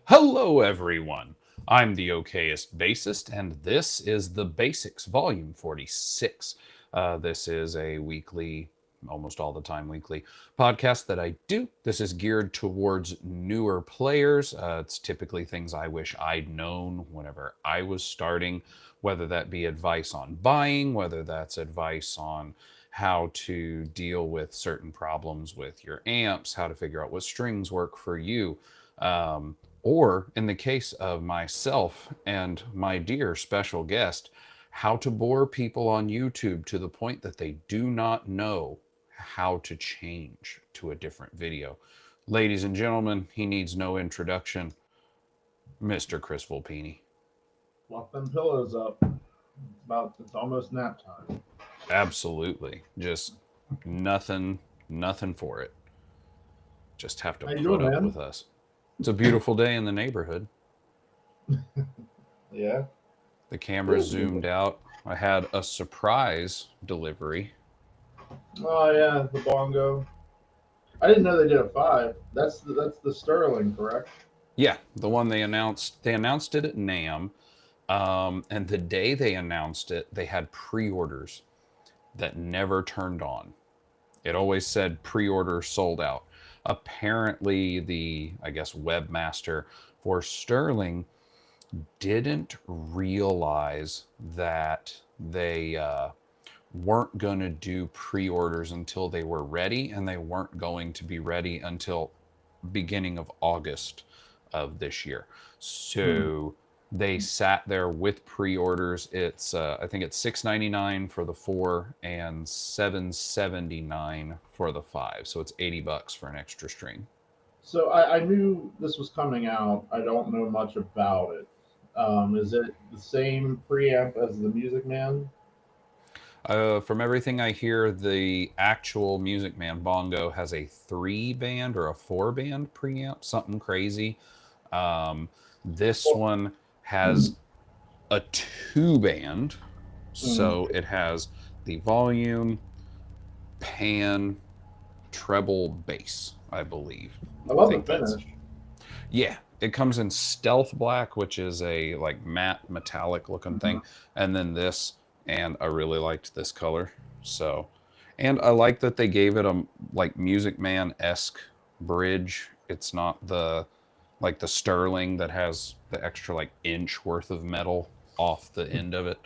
Hello, everyone. I'm the okayest bassist, and this is the BASSics Volume 46. This is a weekly, almost all the time weekly, podcast that I do. This is geared towards newer players. It's typically things I wish I'd known whenever I was starting, whether that be advice on buying, whether that's advice on how to deal with certain problems with your amps, how to figure out what strings work for you. Or in the case of myself and my dear special guest, how to bore people on YouTube to the point that they do not know how to change to a different video. Ladies and gentlemen, he needs no introduction, Mr. Chris Volpini. Fluff them pillows up. It's almost nap time. Absolutely. Just nothing for it. Just have to How you put doing, up man? with us. It's a beautiful day in the neighborhood. Yeah. The camera zoomed out. I had a surprise delivery. Oh yeah, the bongo. I didn't know they did a 5. That's the Sterling, correct? Yeah, the one they announced. They announced it at NAMM, and the day they announced it, they had pre-orders that never turned on. It always said pre-order sold out. Apparently, the, I guess, webmaster for Sterling didn't realize that they weren't going to do pre-orders until they were ready, and they weren't going to be ready until beginning of August of this year. So they sat there with pre-orders. It's I think it's $6.99 for the 4 and $7.79 for the 5. So it's $80 for an extra string. So I knew this was coming out. I don't know much about it. Is it the same preamp as the Music Man? From everything I hear, the actual Music Man bongo has a 3-band or a 4-band preamp, something crazy. This Well, one has a 2-band, so it has the volume, pan, treble, bass, I believe. I love the think that's- finish. Yeah, it comes in stealth black, which is a like matte metallic looking thing, and then this, and I really liked this color. So, and I like that they gave it a like Music Man-esque bridge. It's not the like the Sterling that has the extra like inch worth of metal off the end of it.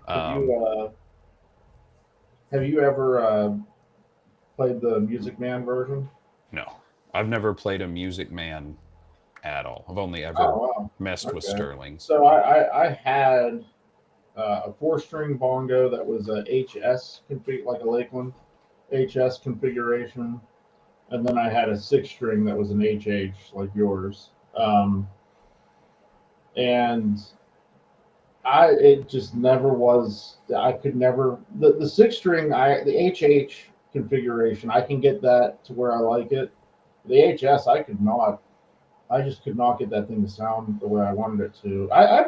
Have Um, you have you ever played the Music Man version? no, I've never played a Music Man at all. I've only ever Oh messed wow. with Okay. Sterlings. So I had a four-string bongo that was a HS config, like a Lakeland HS configuration, and then I had a six-string that was an HH like yours. And it just never was. I could never the six string. The HH configuration. I can get that to where I like it. The HS I could not. I just could not get that thing to sound the way I wanted it to. I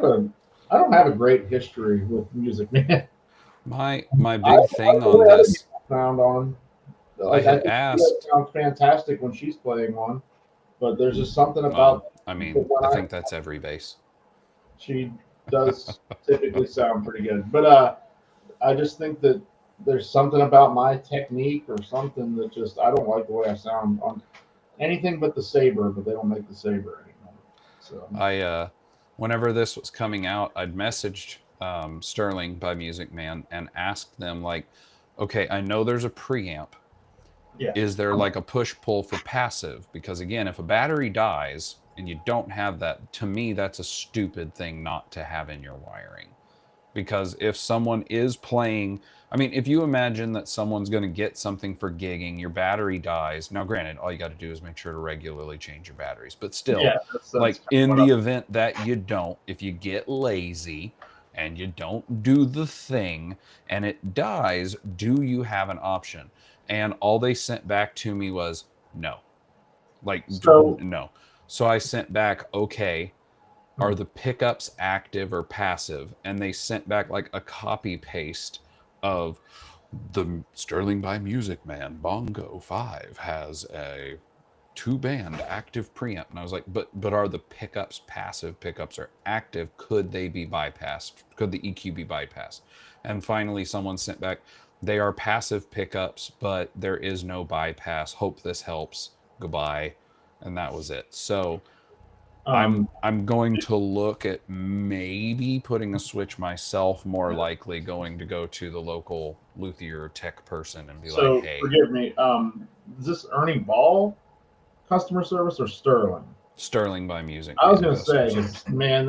don't have a great history with music, man. My I big like thing the on way other this, people sound on. I Like I had think it asked. sounds fantastic when she's playing one, but there's just something Well, about I the mean, when I think that's every bass. she does typically sound pretty good. But I just think that there's something about my technique or something that just I don't like the way I sound on anything but the Saber, but they don't make the Saber anymore. So I whenever this was coming out, I'd messaged Sterling by Music Man and asked them like, okay, I know there's a preamp. yeah, Is there like a push pull for passive? Because again, if a battery dies and you don't have that, to me, that's a stupid thing not to have in your wiring. Because if someone is playing, I mean, if you imagine that someone's going to get something for gigging, your battery dies. Now, granted, all you got to do is make sure to regularly change your batteries. But still, yeah, that's like kind of in what the event that you don't, if you get lazy and you don't do the thing and it dies, do you have an option? And all they sent back to me was no. Like, so. no. So I sent back, okay, are the pickups active or passive? And they sent back like a copy paste of the Sterling by Music Man Bongo 5 has a two band active preamp. And I was like, but are the pickups passive? Pickups are active. Could they be bypassed? Could the EQ be bypassed? And finally someone sent back, they are passive pickups, but there is no bypass. Hope this helps. Goodbye. And that was it. So I'm Um, I'm going to look at maybe putting a switch myself, more likely going to go to the local luthier tech person and be like, so hey, forgive me. Is this Ernie Ball customer service or Sterling? Sterling by Music I was Man gonna customer say, service. 'cause, man,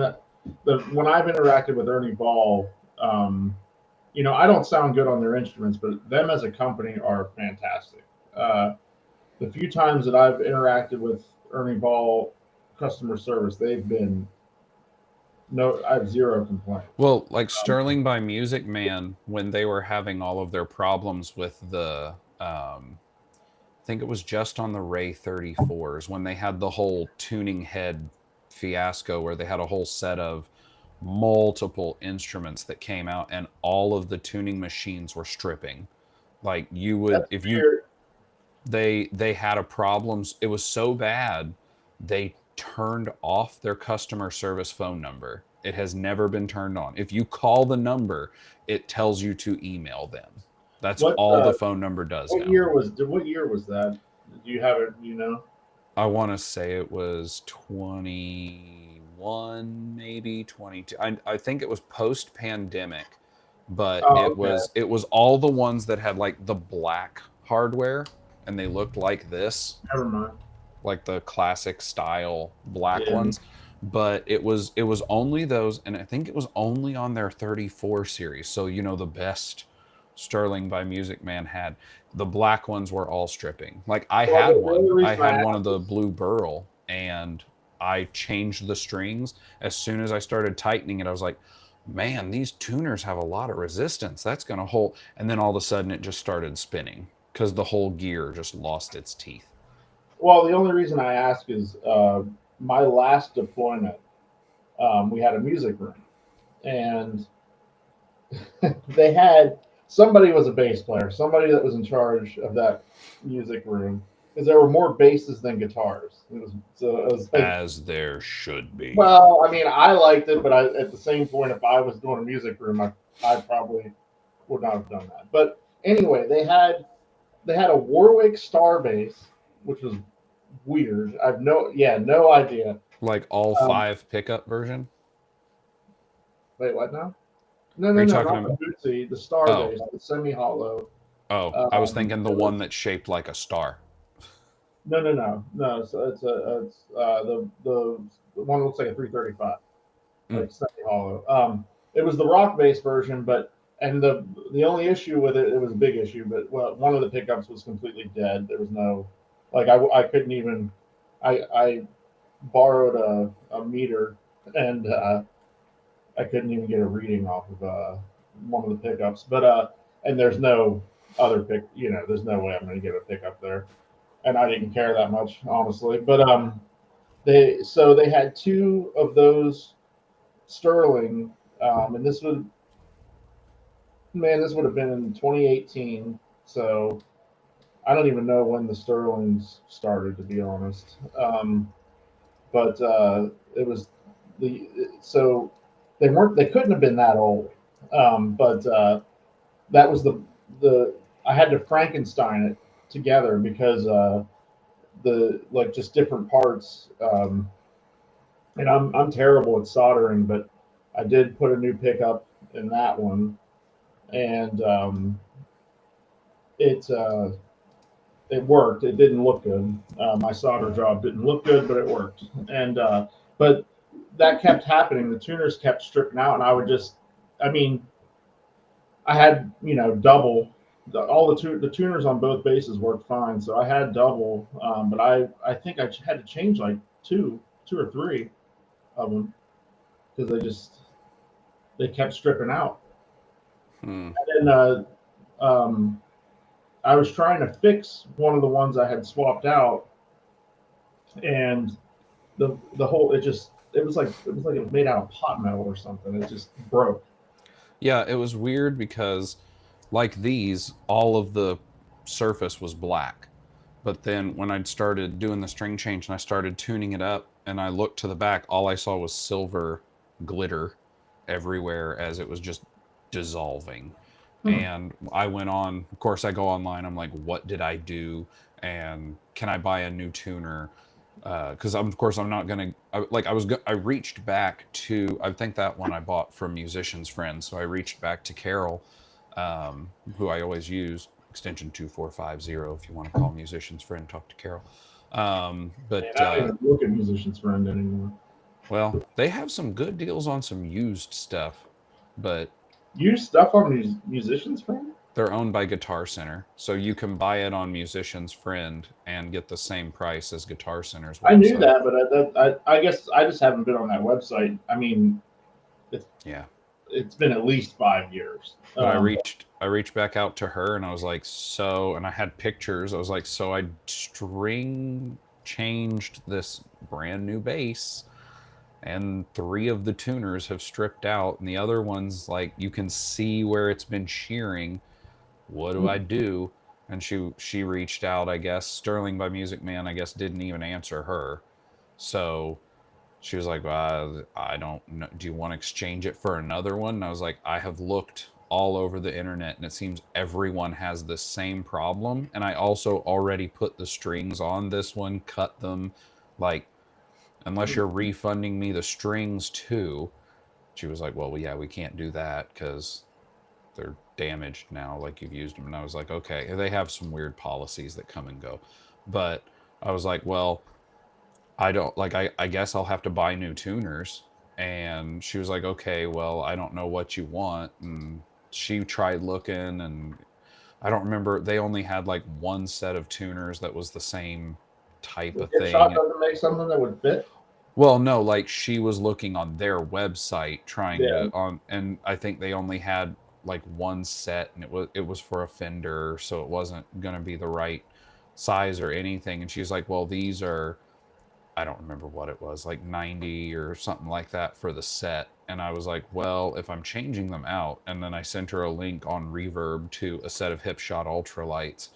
when I've interacted with Ernie Ball, I don't sound good on their instruments, but them as a company are fantastic. Uh, the few times that I've interacted with Ernie Ball customer service, they've been no, I have zero complaints. Well, like Sterling by Music Man, when they were having all of their problems with the I think it was just on the Ray 34s when they had the whole tuning head fiasco where they had a whole set of multiple instruments that came out and all of the tuning machines were stripping. Like you would, That's if you weird. they had a problem, it was so bad they turned off their customer service phone number. It has never been turned on. If you call the number, it tells you to email them. That's What all the phone number does now. what year was that? Do you have it? You know? I want to say it was 21, maybe 22. I think it was post pandemic, but Oh, it was all the ones that had like the black hardware and they looked like this, never mind. like the classic style black Yeah. ones. But it was only those, and I think it was only on their 34 series. So the best Sterling by Music Man had. The black ones were all stripping. Like I Well, had the one. only I reason I had one of asked the is blue burl, and I changed the strings. As soon as I started tightening it, I was like, man, these tuners have a lot of resistance. That's gonna hold. And then all of a sudden it just started spinning because the whole gear just lost its teeth. well, the only reason I ask is my last deployment. We had a music room, and they had somebody was a bass player, somebody that was in charge of that music room, because there were more basses than guitars. It was like, As there should be. well, I mean, I liked it, but at the same point, if I was doing a music room, I probably would not have done that. But anyway, they had a Warwick Star bass, which was weird. No idea. Like all Um, 5 pickup version. Wait, what now? No, Are no, you no, talking not about? the Bootsy, the Star Oh, Base, the semi-hollow. I was thinking the It one was that's shaped like a star. no, no, no, no. So it's the one that looks like a 335, Mm, like semi-hollow. It was the rock base version, but and the only issue with it, it was a big issue, but well, one of the pickups was completely dead. There was no, like I couldn't even, I borrowed a meter and I couldn't even get a reading off of one of the pickups. But and there's no other pick, there's no way I'm going to get a pickup there, and I didn't care that much honestly. But they had two of those Sterling, and this would have been in 2018. So I don't even know when the Sterlings started, to be honest. But it was the so they couldn't have been that old. But that was the I had to Frankenstein it together because the like just different parts. And I'm terrible at soldering, but I did put a new pickup in that one, and it it worked. It didn't look good. My solder job didn't look good, but it worked. And but that kept happening. The tuners kept stripping out, and I would just, I mean, I had double. All the tuners on both bases worked fine, so I had double. But I think I had to change like two or three of them because they kept stripping out. hmm. And then I was trying to fix one of the ones I had swapped out, and the whole it was made out of pot metal or something. It just broke. Yeah, it was weird because, like these, all of the surface was black. But then when I'd started doing the string change and I started tuning it up and I looked to the back, all I saw was silver glitter everywhere as it was just dissolving. Hmm. And I went on, of course, I go online. I'm like, what did I do? And can I buy a new tuner? Because of course I'm not gonna I reached back to I think that one I bought from Musician's Friend, so I reached back to Carol, who I always use, extension 2450 if you want to call Musician's Friend, talk to Carol. And But I don't even look at Musician's Friend anymore. well, they have some good deals on some used stuff, but Use stuff on Musician's Friend. they're owned by Guitar Center, so you can buy it on Musician's Friend and get the same price as Guitar Center's I knew website. that, but I guess I just haven't been on that website. I mean, it's Yeah. it's been at least 5 years. But I reached back out to her and I was like, so, and I had pictures. I was like, so I string changed this brand new bass and three of the tuners have stripped out and the other ones, like, you can see where it's been shearing. What do I do? And she reached out, I guess. Sterling by Music Man, I guess, didn't even answer her. So she was like, I don't know. Do you want to exchange it for another one? And I was like, I have looked all over the internet and it seems everyone has the same problem. And I also already put the strings on this one, cut them. Like, unless you're refunding me the strings too. She was like, well, yeah, we can't do that because they're damaged now, like you've used them. And I was like, okay. They have some weird policies that come and go. But I was like, well, I don't like I guess I'll have to buy new tuners. And she was like, okay, well, I don't know what you want. And she tried looking and I don't remember, they only had like one set of tuners that was the same type The of Dipshot thing. doesn't make something that would fit. Well, no, like she was looking on their website trying Yeah. to on and I think they only had like one set and it was for a Fender, so it wasn't going to be the right size or anything. And she's like, well, these are, I don't remember what it was, like 90 or something like that for the set. And I was like, well, if I'm changing them out, and then I sent her a link on Reverb to a set of Hipshot ultralights,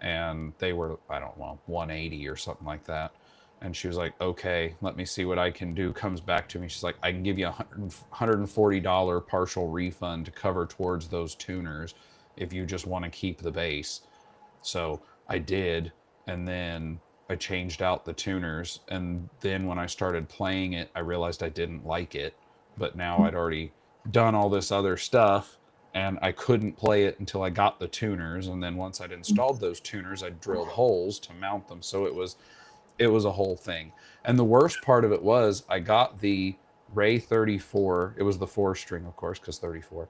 and they were, I don't know, 180 or something like that. And she was like, okay, let me see what I can do. Comes back to me. She's like, I can give you a $140 partial refund to cover towards those tuners if you just want to keep the bass. So I did, and then I changed out the tuners, and then when I started playing it, I realized I didn't like it. But now I'd already done all this other stuff, and I couldn't play it until I got the tuners. And then once I'd installed those tuners, I drilled holes to mount them. So it was a whole thing. And the worst part of it was I got the Ray 34. It was the 4-string, of course, because 34.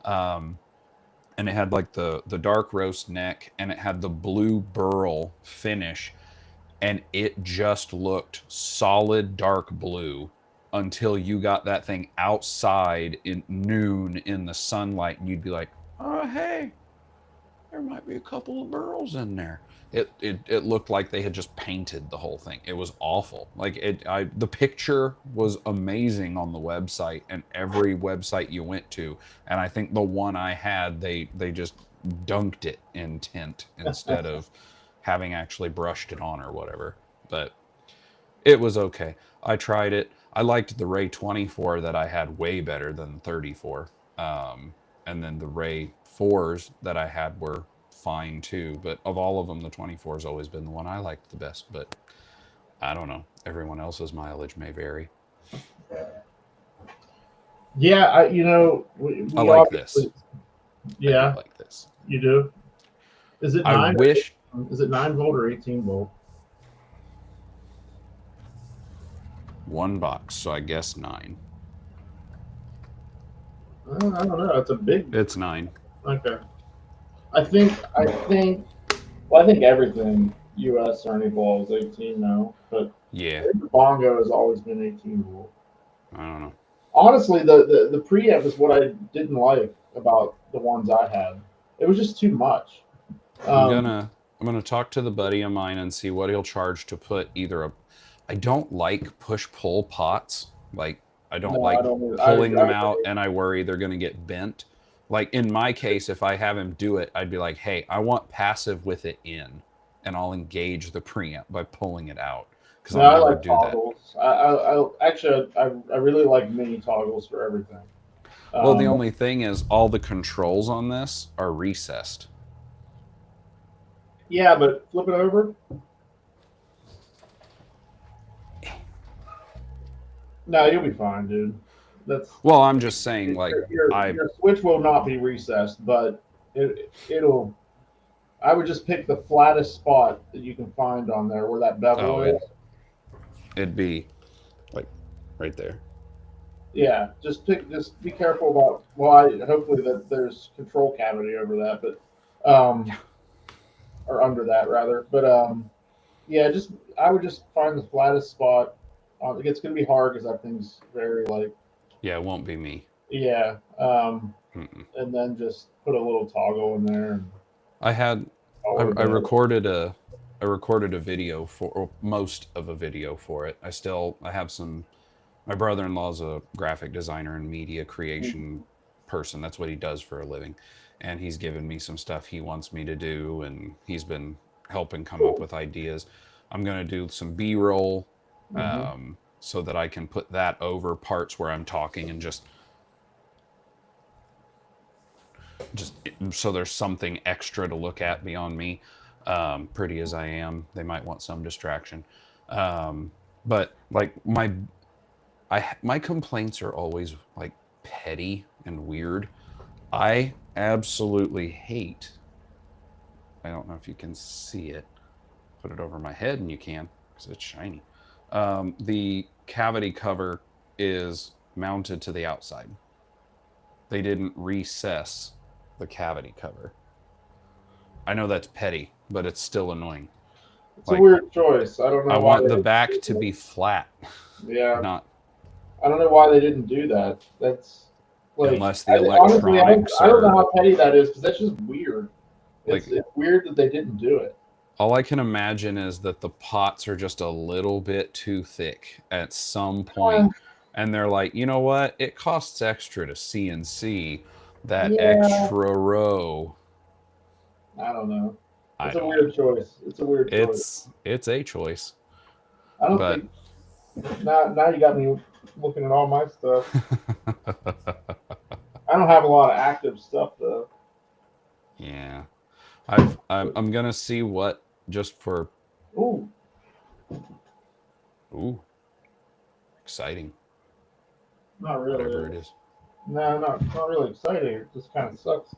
And it had like the dark roast neck, and it had the blue burl finish, and it just looked solid dark blue until you got that thing outside in noon in the sunlight, and you'd be like, oh hey, there might be a couple of burls in there. It looked like they had just painted the whole thing. It was awful. Like the picture was amazing on the website, and every website you went to, and I think the one I had, they just dunked it in tint instead of having actually brushed it on or whatever. But it was okay. I tried it. I liked the Ray 24 that I had way better than the 34. And then the Ray 4s that I had were fine too. But of all of them, the 24 has always been the one I liked the best. But I don't know. Everyone else's mileage may vary. Yeah, we I like this. Yeah, I like this. you do. Is it I wish. Is it 9-volt or 18-volt? One box, so I guess 9. I don't know. It's a big. It's 9. Okay. I think. Well, I think everything U.S. Ernie Ball is 18 now, but Yeah. Bongo has always been 18-volt. I don't know. Honestly, the preamp is what I didn't like about the ones I had. It was just too much. I'm gonna talk to the buddy of mine and see what he'll charge to put either a. I don't like push-pull pots. Like I don't like pulling them out, and I worry they're gonna get bent. Like in my case, if I have him do it, I'd be like, hey, I want passive with it in, and I'll engage the preamp by pulling it out. Because I'll never do toggles. I really like mini toggles for everything. Well, the only thing is all the controls on this are recessed. Yeah, but flip it over. No, you'll be fine, dude. Well, I'm just saying, like, your switch will not be recessed, but it'll. I would just pick the flattest spot that you can find on there where that bevel is. It'd be like right there. Yeah, just be careful about. Well, hopefully that there's control cavity over that, but or under that rather. But yeah, I would just find the flattest spot. It's gonna be hard because that thing's very like. Yeah, it won't be me. Yeah, and then just put a little toggle in there. And I recorded a video or most of a video for it. I have some. My brother-in-law's a graphic designer and media creation person. That's what he does for a living, and he's given me some stuff he wants me to do, and he's been helping come up with ideas. I'm gonna do some B-roll. So that I can put that over parts where I'm talking and just so there's something extra to look at beyond me. Pretty as I am, they might want some distraction. But like my complaints are always like petty and weird. I absolutely hate. I don't know if you can see it. Put it over my head and you can because it's shiny. The cavity cover is mounted to the outside. They didn't recess the cavity cover. I know that's petty, but it's still annoying. It's a weird choice. I don't know. I want the back to be flat. Yeah. I don't know why they didn't do that. That's like unless the electronics. Honestly, I don't know how petty that is because that's just weird. It's weird that they didn't do it. All I can imagine is that the pots are just a little bit too thick at some point, and they're like, you know what? It costs extra to CNC that extra row. I don't know. It's a weird choice. It's a weird choice. It's a choice. I don't think. Now you got me looking at all my stuff. I don't have a lot of active stuff though. Yeah, I'm gonna see what. Just for ooh, exciting. Not really. Whatever it is. No, not really exciting. It just kind of sucks.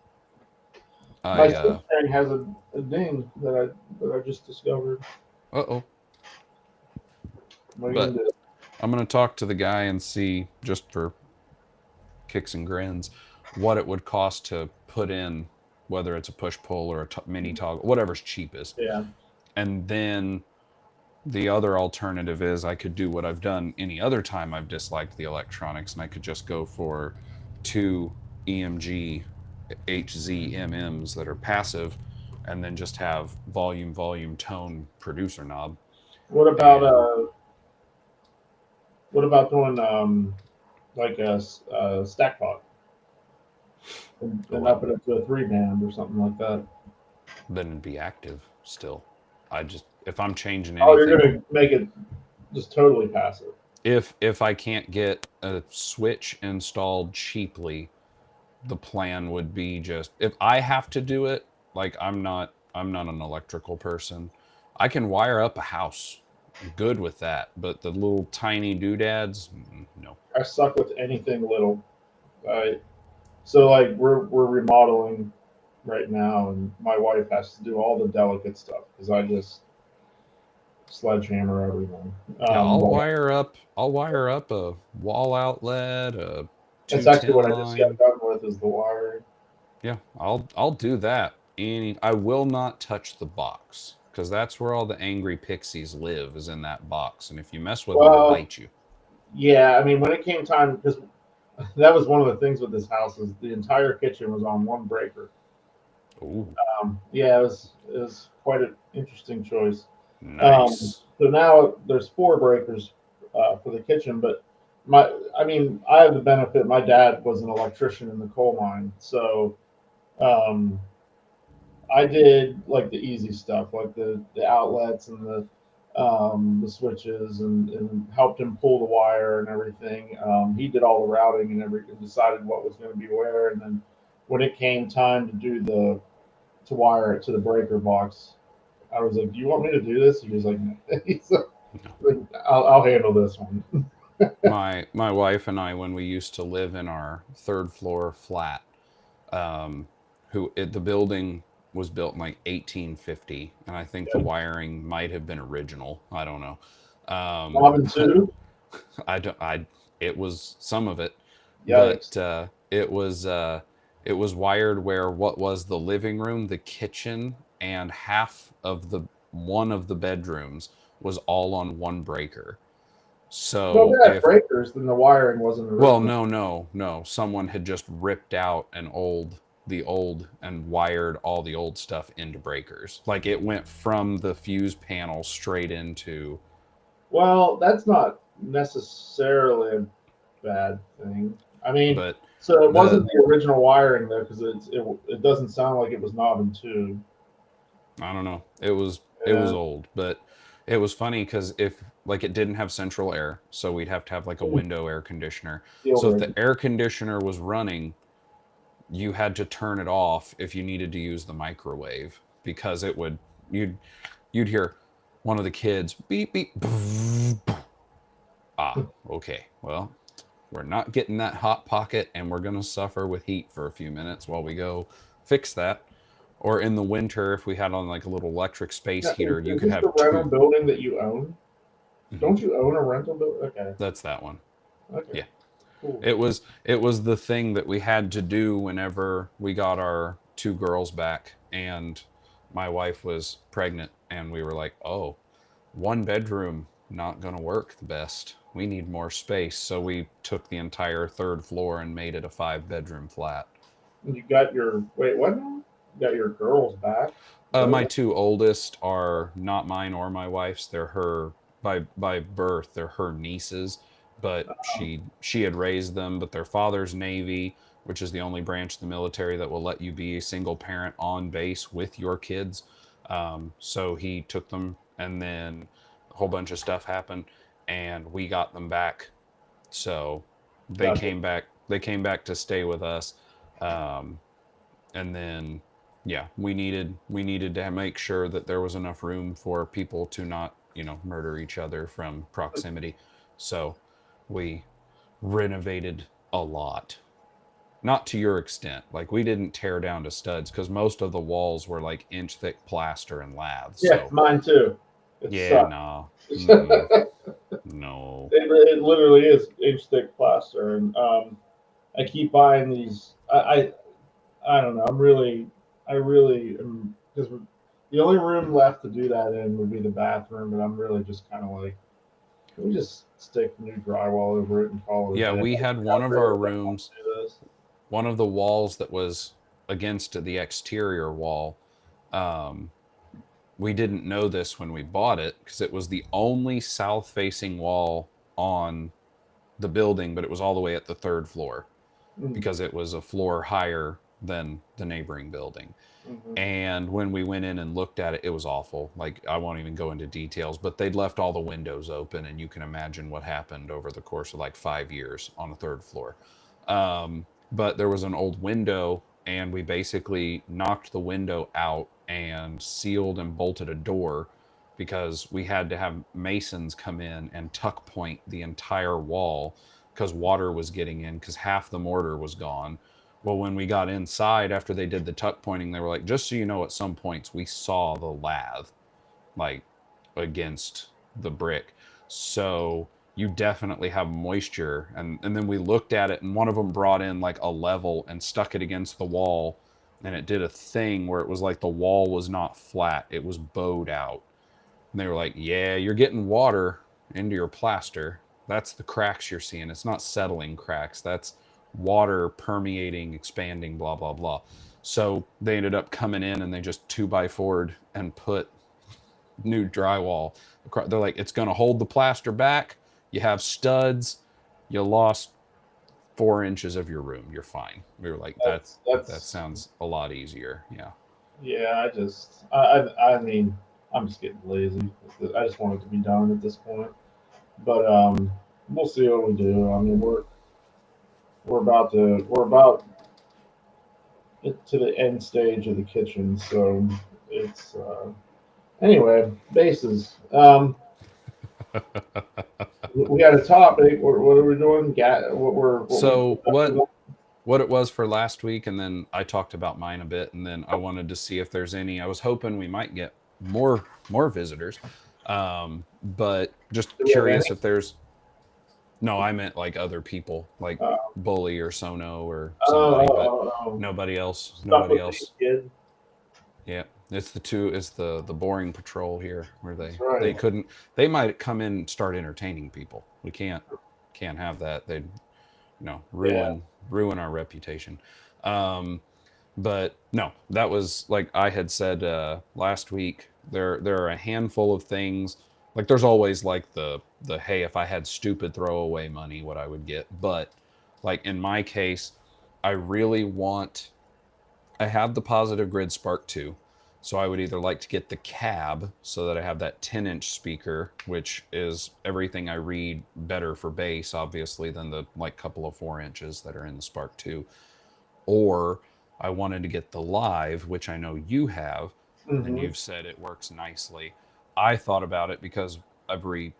My I six string has a ding that I just discovered. uh-oh. What are you But gonna do? I'm gonna talk to the guy and see, just for kicks and grins, what it would cost to put in, whether it's a push pull or a mini toggle, whatever's cheapest. Yeah. And then the other alternative is I could do what I've done any other time I've disliked the electronics, and I could just go for two EMG HZMMs that are passive, and then just have volume, tone, producer knob. What about And uh? What about doing like a stack pot and what? up it up to a 3 band or something like that? Then it'd be active still. I just, if I'm changing Oh, you're anything, gonna make it just totally passive. if I can't get a switch installed cheaply, the plan would be, just if I have to do it, like I'm not an electrical person. I can wire up a house. I'm good with that. But the little tiny doodads, no. I suck with anything little. I So like we're remodeling right now, and my wife has to do all the delicate stuff because I just sledgehammer everything. Yeah, Well, I'll wire up a wall outlet, a that's actually 210 what I just got line. done with is the wiring. Yeah, I'll do that. I will not touch the box, because that's where all the angry pixies live, is in that box. And if you mess with them, they'll Well, bite you. yeah, I mean when it came time, because that was one of the things with this house is the entire kitchen was on one breaker. Ooh, Yeah, it was quite an interesting choice. nice. So now there's 4 breakers for the kitchen, but I mean, I have the benefit. My dad was an electrician in the coal mine, so um, I did like the easy stuff, like the outlets and the switches, and helped him pull the wire and everything. He did all the routing and everything, decided what was going to be where, and then when it came time to do the to wire it to the breaker box, I was like, "Do you want me to do this?" He was like, "He's like, I'll handle this one." My wife and I, when we used to live in our third floor flat, um, the building was built in like 1850, and I think the Yeah. wiring might have been original. I don't know. Robin But too. I don't. I it was some of it, Yikes! but it was wired where what was the living room, the kitchen, and half of the one of the bedrooms was all on one breaker. So So if they had if breakers, then the wiring wasn't well, original. no, someone had just ripped out the old and wired all the old stuff into breakers. Like it went from the fuse panel straight into, Well, that's not necessarily a bad thing. I mean, but so it wasn't the the original wiring though, because it doesn't sound like it was knob and tube. I don't know. It was Yeah, old, but it was funny because if, like, it didn't have central air, so we'd have to have like a window air conditioner. deal So if breaker. the air conditioner was running, you had to turn it off if you needed to use the microwave, because it would you'd hear one of the kids beep beep. Ah, okay. Well, we're not getting that hot pocket, and we're gonna suffer with heat for a few minutes while we go fix that. Or in the winter, if we had on like a little electric space Now, heater, you is could this the have rental two. building that you own? Mhm. Don't you own a rental building? Okay, That's that one. okay, Yeah. cool. It was the thing that we had to do whenever we got our two girls back, and my wife was pregnant, and we were like, "Oh, one bedroom not going to work the best. We need more space." So we took the entire third floor and made it a 5-bedroom flat. And you got your wait, what now? You got your girls back? Is that My what two oldest are not mine or my wife's. They're her by birth. They're her nieces, but she had raised them. But their father's Navy, which is the only branch of the military that will let you be a single parent on base with your kids. So he took them, and then a whole bunch of stuff happened, and we got them back. So they gotcha. came back. They came back to stay with us. Um, and then yeah, we needed to make sure that there was enough room for people to not, murder each other from proximity. So we renovated a lot. not to your extent. Like we didn't tear down to studs because most of the walls were like inch thick plaster and laths. Yeah, So mine too. It yeah, sucks. nah, no. It literally is inch thick plaster, and I keep buying these. I don't know. I really am because the only room left to do that in would be the bathroom, but I'm really just kind of like, can we just stick new drywall over it and call it Yeah, a day? we had I one of our really don't want rooms, to do this. one of the walls that was against the exterior wall. Um, we didn't know this when we bought it because it was the only south facing wall on the building, but it was all the way at the third floor Mm, because it was a floor higher than the neighboring building. mhm, And when we went in and looked at it, it was awful. Like, I won't even go into details, but they'd left all the windows open, and you can imagine what happened over the course of like 5 years on the third floor. But there was an old window, and we basically knocked the window out and sealed and bolted a door because we had to have masons come in and tuck point the entire wall because water was getting in because half the mortar was gone. Well, when we got inside after they did the tuck pointing, they were like, just so you know, at some points we saw the lath like against the brick. So you definitely have moisture. And then we looked at it, and one of them brought in like a level and stuck it against the wall. And it did a thing where it was like the wall was not flat, it was bowed out. And they were like, yeah, you're getting water into your plaster. That's the cracks you're seeing. It's not settling cracks. That's water permeating, expanding, blah, blah, blah. So they ended up coming in and they just 2x4'd and put new drywall. They're like, it's going to hold the plaster back. You have studs. You lost 4 inches of your room. You're fine. We were like, that that's sounds a lot easier. Yeah. yeah. I mean, I'm just getting lazy. I just want it to be done at this point. But we'll see what we do. I mean, we're about to the end stage of the kitchen, so it's anyway bases. We had a topic. What are we doing? What we So what it was for last week, and then I talked about mine a bit, and then I wanted to see if there's any. I was hoping we might get more visitors, but just do we have curious any? if there's. No, I meant like other people, like Uh, Bully or Sono or oh, somebody, but oh, oh, nobody else. stuff Nobody with the else. kid. Yeah, it's the two. It's the boring patrol here, where That's they right. couldn't. They might come in and start entertaining people. We can't have that. They'd Yeah. ruin our reputation. Um, but no, that was like I had said last week. There are a handful of things. Like there's always like the hey, if I had stupid throwaway money, what I would get. But like in my case, I really want. I have the Positive Grid Spark 2. So I would either like to get the cab so that I have that 10-inch speaker, which is everything I read better for bass, obviously, than the like couple of 4 inches that are in the Spark 2. Or I wanted to get the Live, which I know you have, and Hmm. you've said it works nicely. I thought about it because every,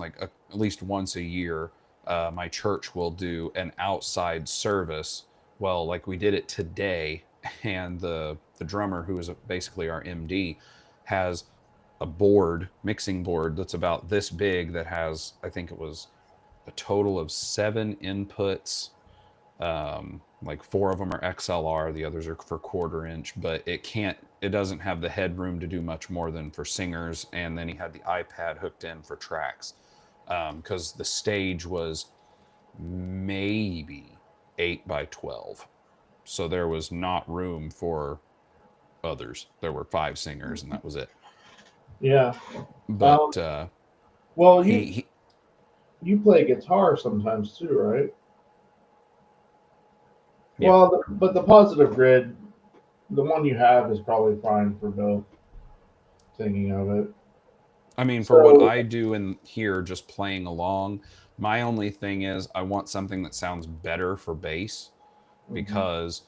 at least once a year, my church will do an outside service. Well, like we did it today, and the drummer, who is basically our MD, has a mixing board that's about this big that has, I think it was a total of 7 inputs. Like four of them are XLR, the others are for 1/4 inch, but it doesn't have the headroom to do much more than for singers. And then he had the iPad hooked in for tracks, because the stage was maybe 8 by 12, so there was not room for others. There were 5 singers, and that was it. Yeah. Um, But well, he you play guitar sometimes too, right? yeah. Well, but the positive grid, the one you have is probably fine for both. Thinking of it. I mean, for what So. I do in here, just playing along, my only thing is I want something that sounds better for bass Mhm. because,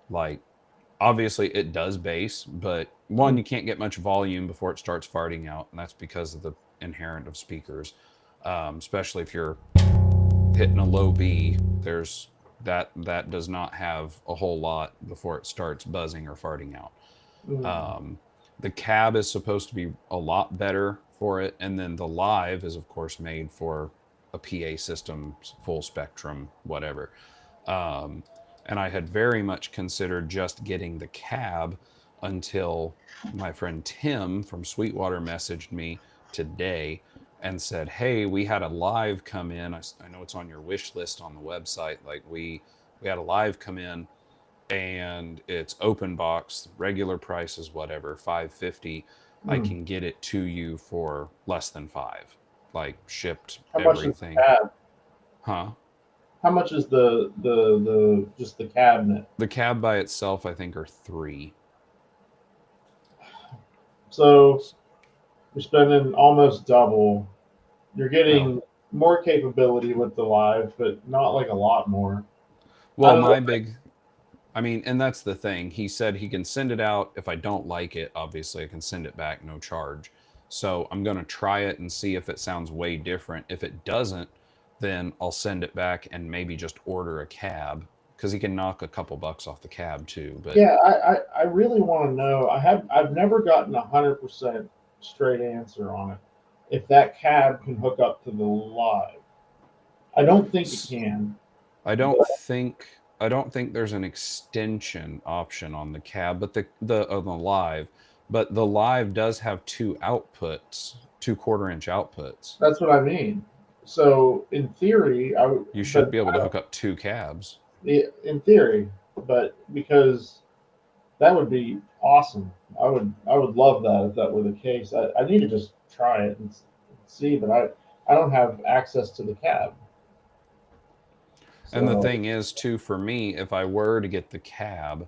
like, obviously it does bass, but one, you can't get much volume before it starts farting out, and that's because of the inherent of speakers. Especially if you're hitting a low B, there's that does not have a whole lot before it starts buzzing or farting out. Mm. Um, the cab is supposed to be a lot better for it, and then the live is of course made for a PA system, full spectrum, whatever. Um, and I had very much considered just getting the cab until my friend Tim from Sweetwater messaged me today and said, "Hey, we had a live come in. I know it's on your wish list on the website. Like we had a live come in, and it's open box, regular price is whatever, 550. I Mm. can get it to you for less than 5, like shipped How much is the everything." cab? Huh? How much is the just the cabinet? The cab by itself, I think, are 3. So you're spending almost double. You're Well, getting more capability with the live, but not like a lot more. I well, don't know. my big, I mean, and that's the thing. He said he can send it out. If I don't like it, obviously I can send it back, no charge. So I'm going to try it and see if it sounds way different. If it doesn't, then I'll send it back and maybe just order a cab, because he can knock a couple bucks off the cab too. But Yeah, I really want to know. I've never gotten 100% straight answer on it. If that cab can hook up to the live, I don't think it can. I don't But think I don't think there's an extension option on the cab, but the on the live, but the live does have 2 outputs, 2/4 inch outputs. that's what I mean. So in theory, I would, You should but be able to hook up 2 cabs. in theory, but because that would be awesome. I would love that if that were the case. I need to just try it and see, but I don't have access to the cab. And the So thing is, too, for me, if I were to get the cab,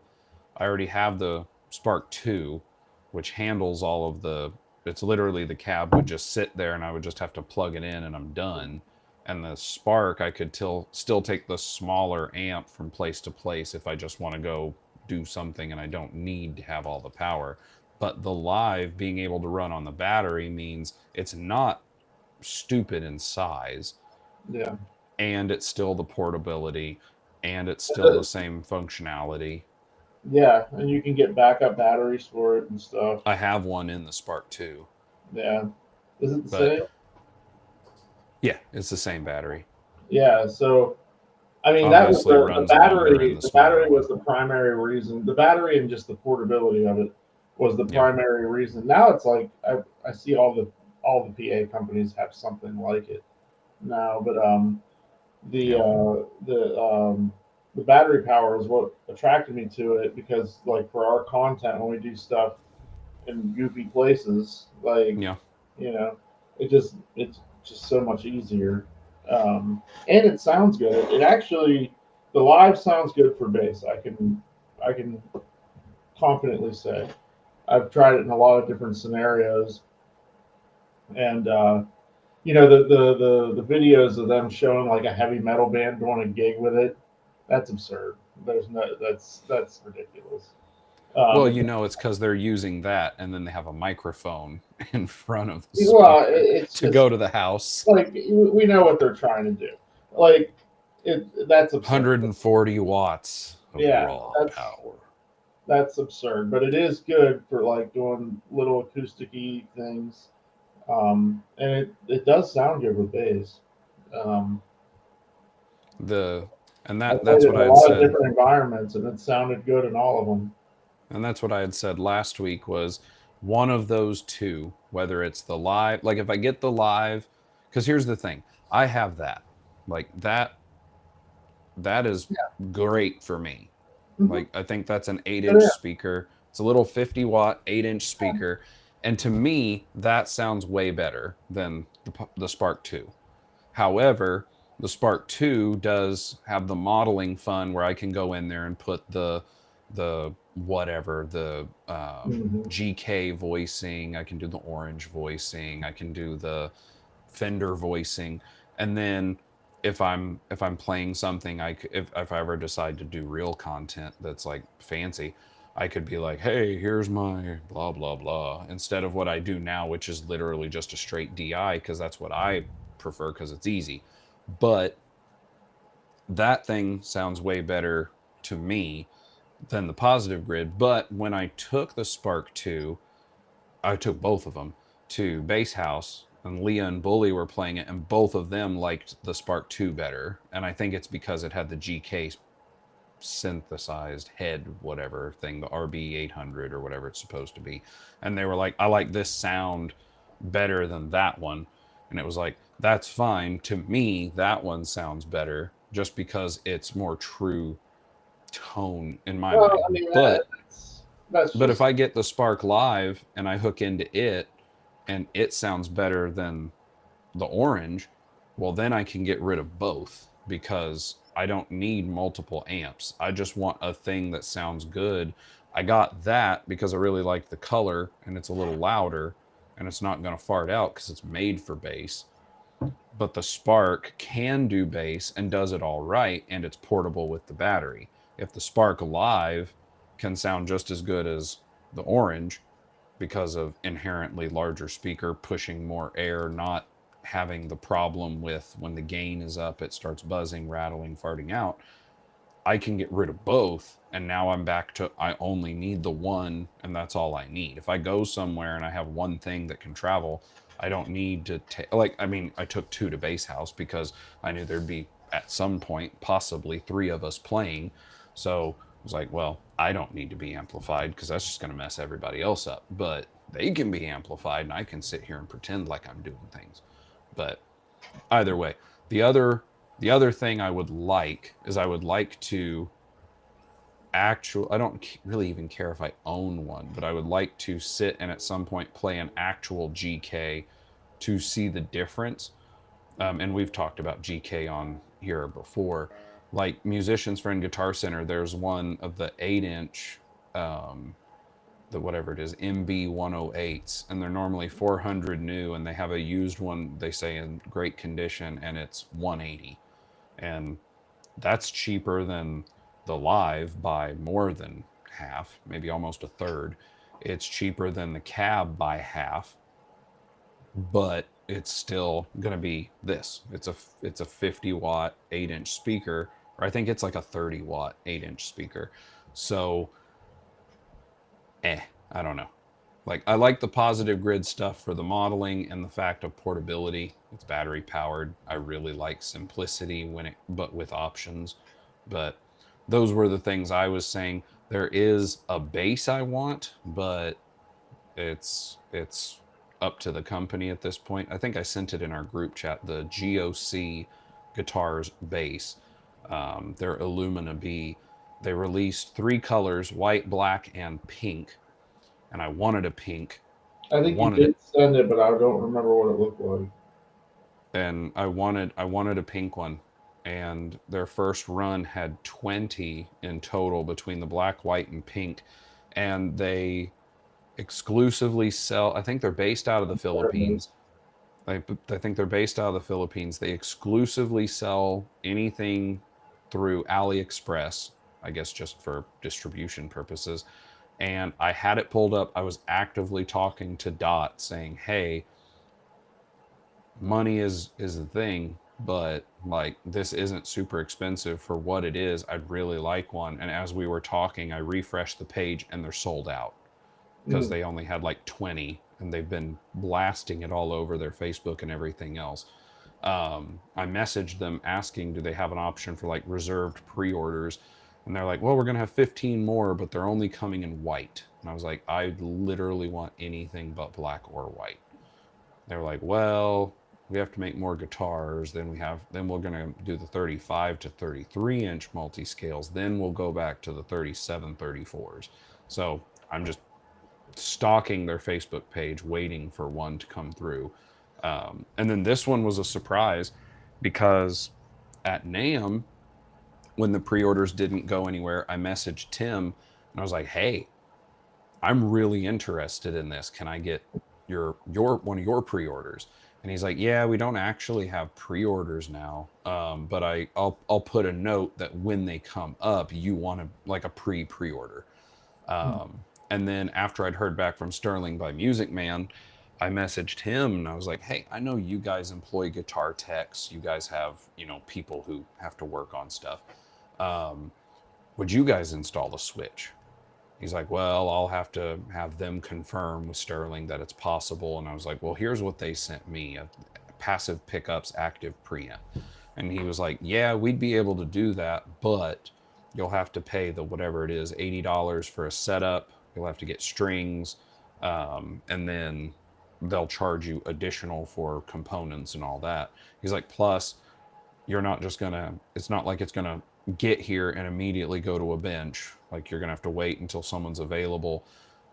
I already have the Spark 2, which handles all of the. It's literally the cab would just sit there and I would just have to plug it in and I'm done. And the Spark, I could still take the smaller amp from place to place if I just want to go do something and I don't need to have all the power. But the Live being able to run on the battery means it's not stupid in size, yeah, and it's still the portability, and it's still the same functionality. yeah, and you can get backup batteries for it and stuff. I have one in the Spark 2, Yeah, is it the but same? yeah, it's the same battery. Yeah, so I mean that was Obviously the runs longer in battery. the The smaller battery one. was the primary reason. The battery and just the portability of it was the Yeah. primary reason. Now it's like I see all the PA companies have something like it now, but the Yeah. the battery power is what attracted me to it because like for our content when we do stuff in goofy places like Yeah. you know it's just so much easier and it sounds good. It actually the live sounds good for bass. I can confidently say I've tried it in a lot of different scenarios and the videos of them showing like a heavy metal band doing a gig with it. That's absurd. There's no that's ridiculous. Well, It, it's because they're using that, and then they have a microphone in front of the well, speaker it's to just go to the house. like we know what they're trying to do. Like that's absurd. 140 watts of Yeah, raw that's power. that's absurd. But it is good for like doing little acousticy things. And it does sound good with bass. Um, The and I played that's it what in I a had lot of said, different environments, and it sounded good in all of them. and that's what I had said last week was one of those two, whether it's the live, like if I get the live, because here's the thing, I have that, like that is great for me. Hmm. Like I think that's an 8 Yeah, inch speaker. It's a little 50-watt 8 inch speaker, and to me that sounds way better than the Spark 2. However, the Spark 2 does have the modeling fun where I can go in there and put the whatever, the hmm. GK voicing, I can do the orange voicing, I can do the Fender voicing, and then if I'm playing something, if I ever decide to do real content that's like fancy, I could be like, hey, here's my blah blah blah, instead of what I do now, which is literally just a straight DI, because that's what I prefer because it's easy. But that thing sounds way better to me than the positive grid. But when I took the Spark 2, I took both of them to Bass House, and Leah and Bully were playing it, and both of them liked the Spark 2 better. And I think it's because it had the GK synthesized head, whatever thing, the RB 800 or whatever it's supposed to be. And they were like, I like this sound better than that one. And it was like, that's fine. To me, that one sounds better just because it's more true tone in my Well, mind. I mean, that's But if just I get the Spark Live and I hook into it and it sounds better than the orange, well, then I can get rid of both because I don't need multiple amps. I just want a thing that sounds good. I got that because I really like the color and it's a little louder and it's not going to fart out because it's made for bass. But the Spark can do bass and does it all right, and it's portable with the battery. If the Spark Live can sound just as good as the orange because of inherently larger speaker pushing more air, not having the problem with when the gain is up, it starts buzzing, rattling, farting out. I can get rid of both, and now I'm back to I only need the one, and that's all I need. If I go somewhere and I have one thing that can travel, I don't need to take. Like, I mean, I took two to Bass House because I knew there'd be at some point possibly three of us playing. So I was like, well, I don't need to be amplified because that's just going to mess everybody else up. But they can be amplified, and I can sit here and pretend like I'm doing things. But either way, the other the other thing I would like is I would like to I don't really even care if I own one, but I would like to sit and at some point play an actual GK to see the difference. And we've talked about GK on here before. Like Musicians Friend Guitar Center, there's one of the 8-inch, the whatever it is, MB 108s, and they're normally 400 new, and they have a used one, they say in great condition, and it's 180. And that's cheaper than the Live by more than half, maybe almost a third. It's cheaper than the Cab by half, but it's still gonna be this. It's a 50-watt 8-inch speaker, or I think it's like a 30-watt 8-inch speaker. So, I don't know. Like, I like the positive grid stuff for the modeling and the fact of portability. It's battery powered. I really like simplicity but with options. But those were the things I was saying. There is a bass I want, but it's up to the company at this point. I think I sent it in our group chat. The GOC Guitars bass, their Illumina B. They released 3 colors: white, black, and pink. And I wanted a pink. I think you did send it, but I don't remember what it looked like. And I wanted a pink one. And their first run had 20 in total between the black, white, and pink. And they exclusively sell, I think they're based out of the Philippines. I think they're based out of the Philippines. They exclusively sell anything through AliExpress, I guess just for distribution purposes. And I had it pulled up. I was actively talking to Dot saying, hey, money is the thing, but like this isn't super expensive for what it is. I'd really like one. And as we were talking, I refreshed the page and they're sold out because they only had like 20, and they've been blasting it all over their Facebook and everything else. I messaged them asking, do they have an option for like reserved pre-orders? And they're like, well, we're going to have 15 more, but they're only coming in white. And I was like, I literally want anything but black or white. They were like, well, we have to make more guitars. Then we're going to do the 35 to 33 inch multi-scales. Then we'll go back to the 37, 34s. So I'm just stalking their Facebook page, waiting for one to come through. And then this one was a surprise because at NAMM, when the pre-orders didn't go anywhere, I messaged Tim and I was like, hey, I'm really interested in this. Can I get your one of your pre-orders? And he's like, yeah, we don't actually have pre-orders now, but I'll put a note that when they come up, you want to like a pre-order. And then after I'd heard back from Sterling by Music Man, I messaged him and I was like, hey, I know you guys employ guitar techs. You guys have, people who have to work on stuff. Would you guys install the switch? He's like, well, I'll have to have them confirm with Sterling that it's possible. And I was like, well, here's what they sent me: a passive pickups, active preamp. And he was like, yeah, we'd be able to do that, but you'll have to pay the whatever it is, $80 for a setup. You'll have to get strings, and then they'll charge you additional for components and all that. He's like, plus, you're not just gonna, it's not like it's gonna get here and immediately go to a bench. Like, you're gonna have to wait until someone's available.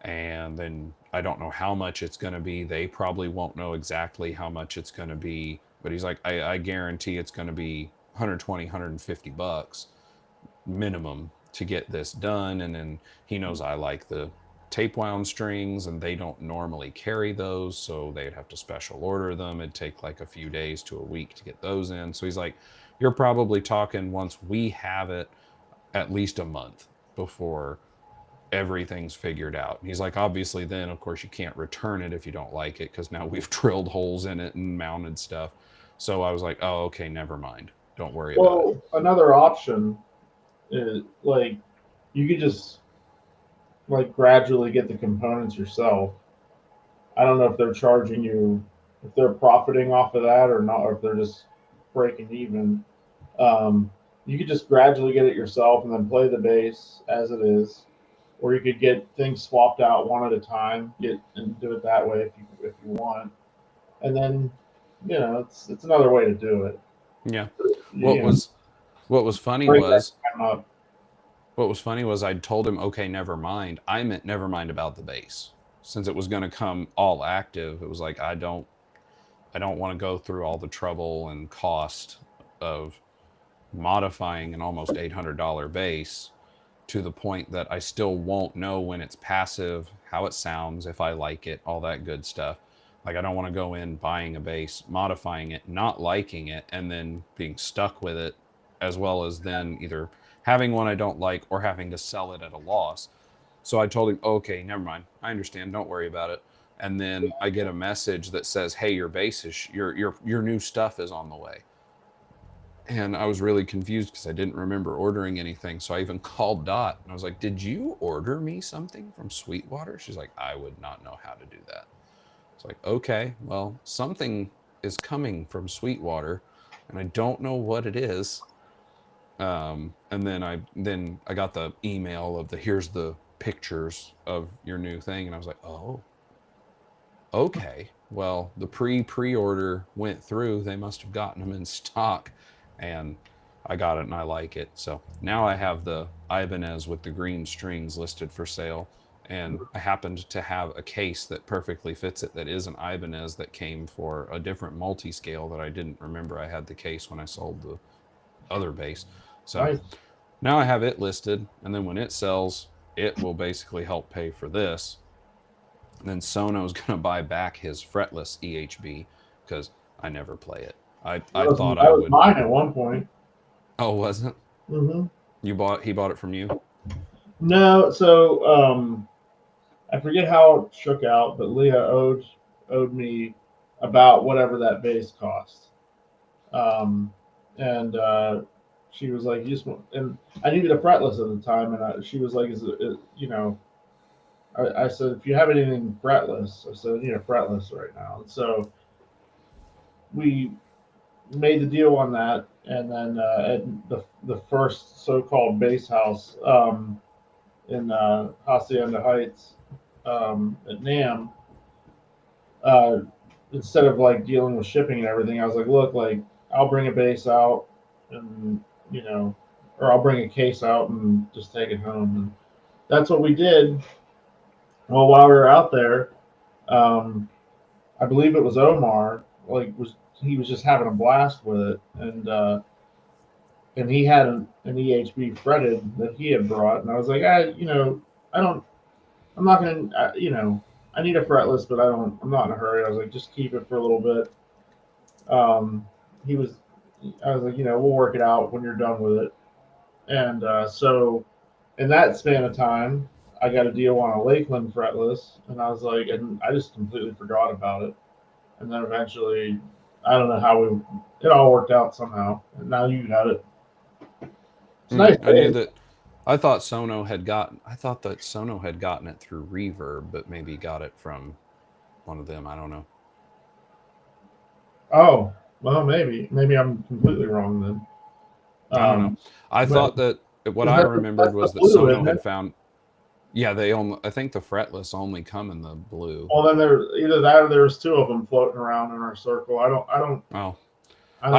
And then I don't know how much it's gonna be. They probably won't know exactly how much it's gonna be. But he's like, I guarantee it's gonna be 120, 150 bucks minimum to get this done. And then he knows I like the tape wound strings and they don't normally carry those, so they'd have to special order them. It'd take like a few days to a week to get those in. So he's like, you're probably talking, once we have it, at least a month before everything's figured out. And he's like, obviously then of course you can't return it if you don't like it, because now we've drilled holes in it and mounted stuff. So I was like, oh, okay, never mind, don't worry about it. Well, another option is like you could just like gradually get the components yourself. I don't know if they're charging you, if they're profiting off of that or not, or if they're just breaking even. Um, you could just gradually get it yourself and then play the bass as it is, or you could get things swapped out one at a time, get and do it that way if you want, and then it's another way to do it. Yeah. You What know, was what was funny break that was time up. what was funny was I told him, okay, never mind. I meant never mind about the bass. Since it was going to come all active, it was like, I don't want to go through all the trouble and cost of modifying an almost $800 bass to the point that I still won't know when it's passive, how it sounds, if I like it, all that good stuff. Like, I don't want to go in buying a bass, modifying it, not liking it, and then being stuck with it, as well as then either having one I don't like or having to sell it at a loss. So I told him, okay, never mind. I understand. Don't worry about it. And then I get a message that says, hey, your bass is, your new stuff is on the way. And I was really confused because I didn't remember ordering anything. So I even called Dot and I was like, did you order me something from Sweetwater? She's like, I would not know how to do that. It's like, okay, well, something is coming from Sweetwater and I don't know what it is. And then I got the email of here's the pictures of your new thing, and I was like, oh, okay. Well, the pre-order went through. They must have gotten them in stock, and I got it and I like it. So now I have the Ibanez with the green strings listed for sale, and I happened to have a case that perfectly fits it that is an Ibanez that came for a different multi-scale that I didn't remember I had the case when I sold the other bass. So Nice. now I have it listed, and then when it sells, it will basically help pay for this. And then Sono's going to buy back his fretless EHB because I never play it. I thought I That was would. mine at one point. Oh, wasn't? Hmm. He bought it from you? No, so I forget how it shook out, but Leah owed me about whatever that bass cost. And she was like, "You just want," and I needed a fretless at the time, and she was like, I said, "If you have anything fretless," I said, "I need a fretless right now." And so we made the deal on that, and then at the first so-called bass house in Hacienda Heights at Nam, uh, instead of like dealing with shipping and everything, I was like, look, like I'll bring a bass out and or I'll bring a case out and just take it home. And that's what we did. Well, while we were out there, um, I believe it was Omar. Like he was just having a blast with it, and he had an EHB fretted that he had brought, and I was like, I don't, I'm not gonna, I need a fretless, but I'm not in a hurry. I was like, just keep it for a little bit. Um, he was, I was like, we'll work it out when you're done with it. And so, in that span of time, I got a deal on a Lakeland fretless, and I was like, and I just completely forgot about it. And then eventually, I don't know how it all worked out somehow. And now you got it. It's nice. I knew that. I thought Sono had gotten. I thought that Sono had gotten it through Reverb, but maybe got it from one of them. I don't know. Oh, well, maybe I'm completely wrong then. I don't know. I But thought that what is I that's remembered the was that blue, Sono isn't had it? found. Yeah, they only. I think the fretless only come in the blue. Well, then there either that or there's two of them floating around in our circle. Oh, I I don't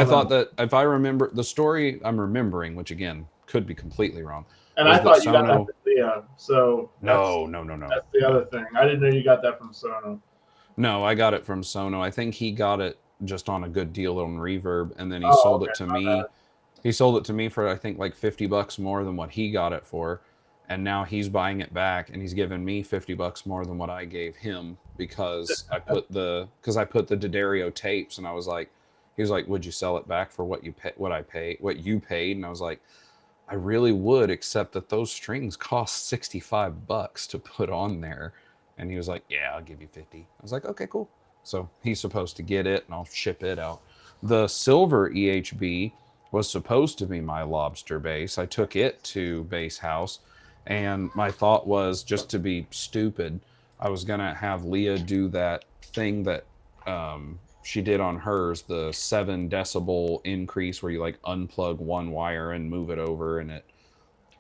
thought know. that if I remember the story I'm remembering, which again could be completely wrong, And I was that thought you got that Sono. from Leah, so No, no, no, no, that's the no. other thing. I didn't know you got that from Sono. No, I got it from Sono. I think he got it just on a good deal on Reverb, and then he Oh, sold okay, it to my me. bad. He sold it to me for I think like $50 more than what he got it for, and now he's buying it back, and he's giving me $50 more than what I gave him because I put the D'Addario tapes, and I was like, he was like, would you sell it back for what you pay, what you paid? And I was like, I really would, except that those strings cost $65 to put on there. And he was like, yeah, I'll give you 50. I was like, okay, cool. So he's supposed to get it and I'll ship it out. The silver EHB was supposed to be my lobster bass. I took it to Bass House, and my thought was just to be stupid, I was going to have Leah do that thing that she did on hers, the 7 decibel increase where you like unplug one wire and move it over, and it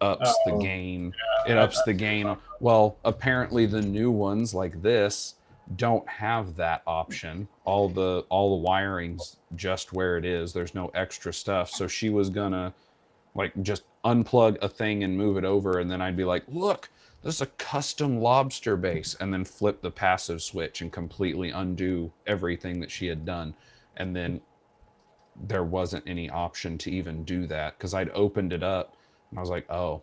ups the Oh, gain. It yeah, ups the gain. Well, apparently the new ones like this don't have that option. All the wiring's just where it is. There's no extra stuff. So she was gonna like just unplug a thing and move it over, and then I'd be like, look, this is a custom lobster base, and then flip the passive switch and completely undo everything that she had done. And then there wasn't any option to even do that because I'd opened it up and I was like, oh,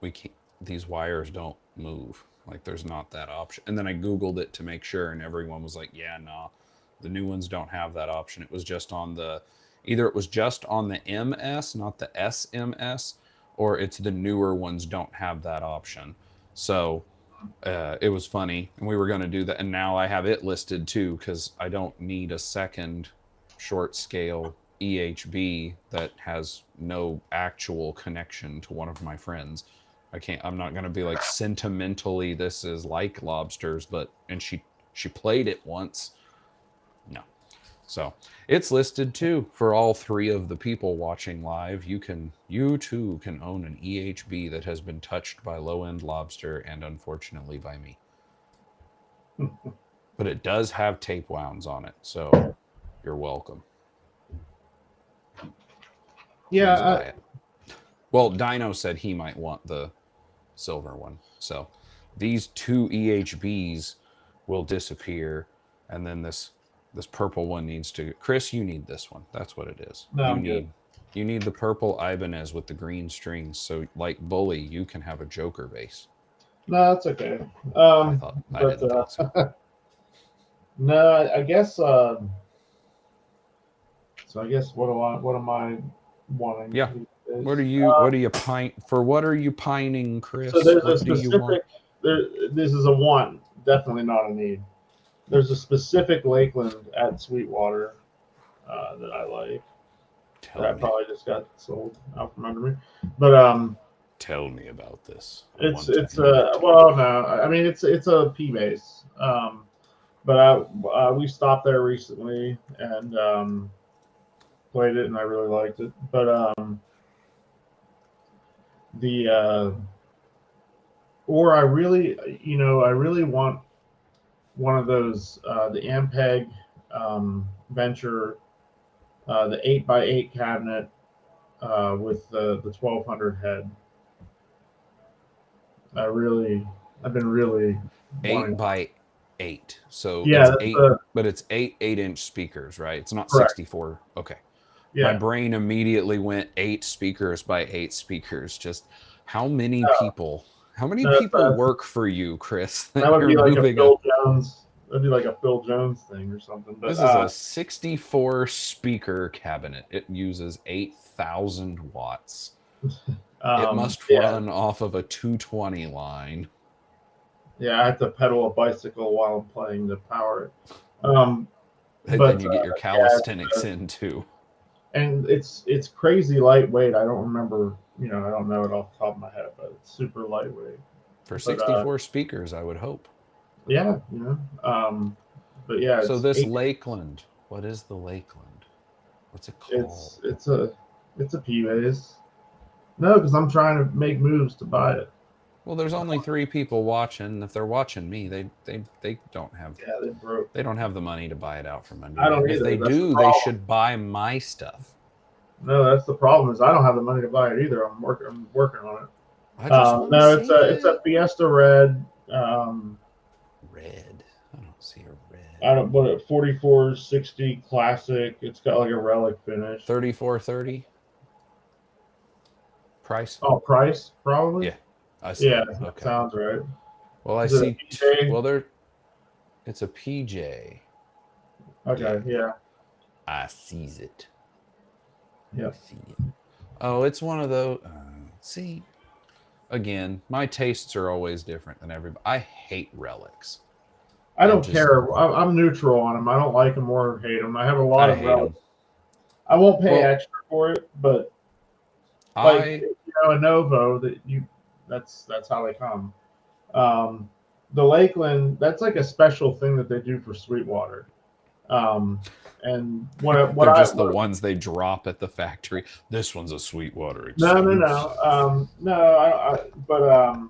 we can't, these wires don't move. Like there's not that option. And then I Googled it to make sure, and everyone was like, yeah, nah, the new ones don't have that option. It was just on the, either it was just on the MS, not the SMS, or it's the newer ones don't have that option. So it was funny, and we were going to do that. And now I have it listed too, because I don't need a second short scale EHB that has no actual connection to one of my friends. I'm not going to be like sentimentally this is like lobsters, but and she played it once. No. So, it's listed too for all three of the people watching live. You too can own an EHB that has been touched by low-end lobster and unfortunately by me. But it does have tape wounds on it, so you're welcome. yeah. Please buy it. Well, Dino said he might want the silver one. So these two EHBs will disappear, and then this purple one needs to. Chris, you need this one. That's what it is. No, I'm good. You need the purple Ibanez with the green strings. So like Bully, you can have a Joker bass. No, that's okay. I didn't think so. No, I guess. So I guess what am I wanting? Yeah. Is, What are you what are you pining, so Chris? there's a What do you want? specific. This is a want, definitely not a need. There's a specific Lakeland at Sweetwater that I like. Tell That me. probably just got sold out from under me, but Tell me about this. it's well, no, I mean it's a P base, but we stopped there recently and played it and I really liked it, but the or I really want one of those the Ampeg Venture the 8x8 cabinet with the 1200 head. I've been really Eight wanting. by 8. So Yeah, it's that's 8, the but it's 8-inch speakers, right? It's not correct. 64. Okay. My Yeah, brain immediately went 8 speakers by 8 speakers. Just how many no, people? How many no, people work for you, Chris? that That would you're be like a moving a. Phil Jones. That'd be like a Phil Jones thing or something. But This is a 64 speaker cabinet. It uses 8,000 watts. It must Yeah, run off of a 220 line. yeah. I have to pedal a bicycle while I'm playing to power it. Um, And then but you get your yeah, calisthenics in too. and it's crazy lightweight. I don't remember, I don't know it off the top of my head, but it's super lightweight. For But 64 speakers, I would hope. yeah, but yeah, So it's this eight. Lakeland, what is the Lakeland? What's it called? It's a P base. No, because I'm trying to make moves to buy it. Well, there's only 3 people watching. If they're watching me, they don't have Yeah, they broke. the money to buy it out from under I me. don't And if either. they That's the do, they problem. should buy my stuff. No, that's the problem. Is I don't have the money to buy it either. I'm working on it. I just want to No, see it's a it. Fiesta Red. Red. I don't see a I red. don't what 4460 classic. It's got like a relic finish. 3430 price. Oh, price probably. Yeah, I see Yeah, it. that Okay. sounds right. Well, I Is it a see. PJ? Well, there. It's a PJ. Okay, yeah. I sees it. Yep. See it. Oh, it's one of those. See, again, my tastes are always different than everybody. I hate relics. I don't care. I'm neutral on them. I don't like them or hate them. I have a lot I of hate them. relics. I won't pay Well, extra for it, but like I a Novo that's how they come. Um, the Lakeland, that's like a special thing that they do for Sweetwater. Um, and what they're I just the ones they drop at the factory. This one's a Sweetwater exclusive. no, but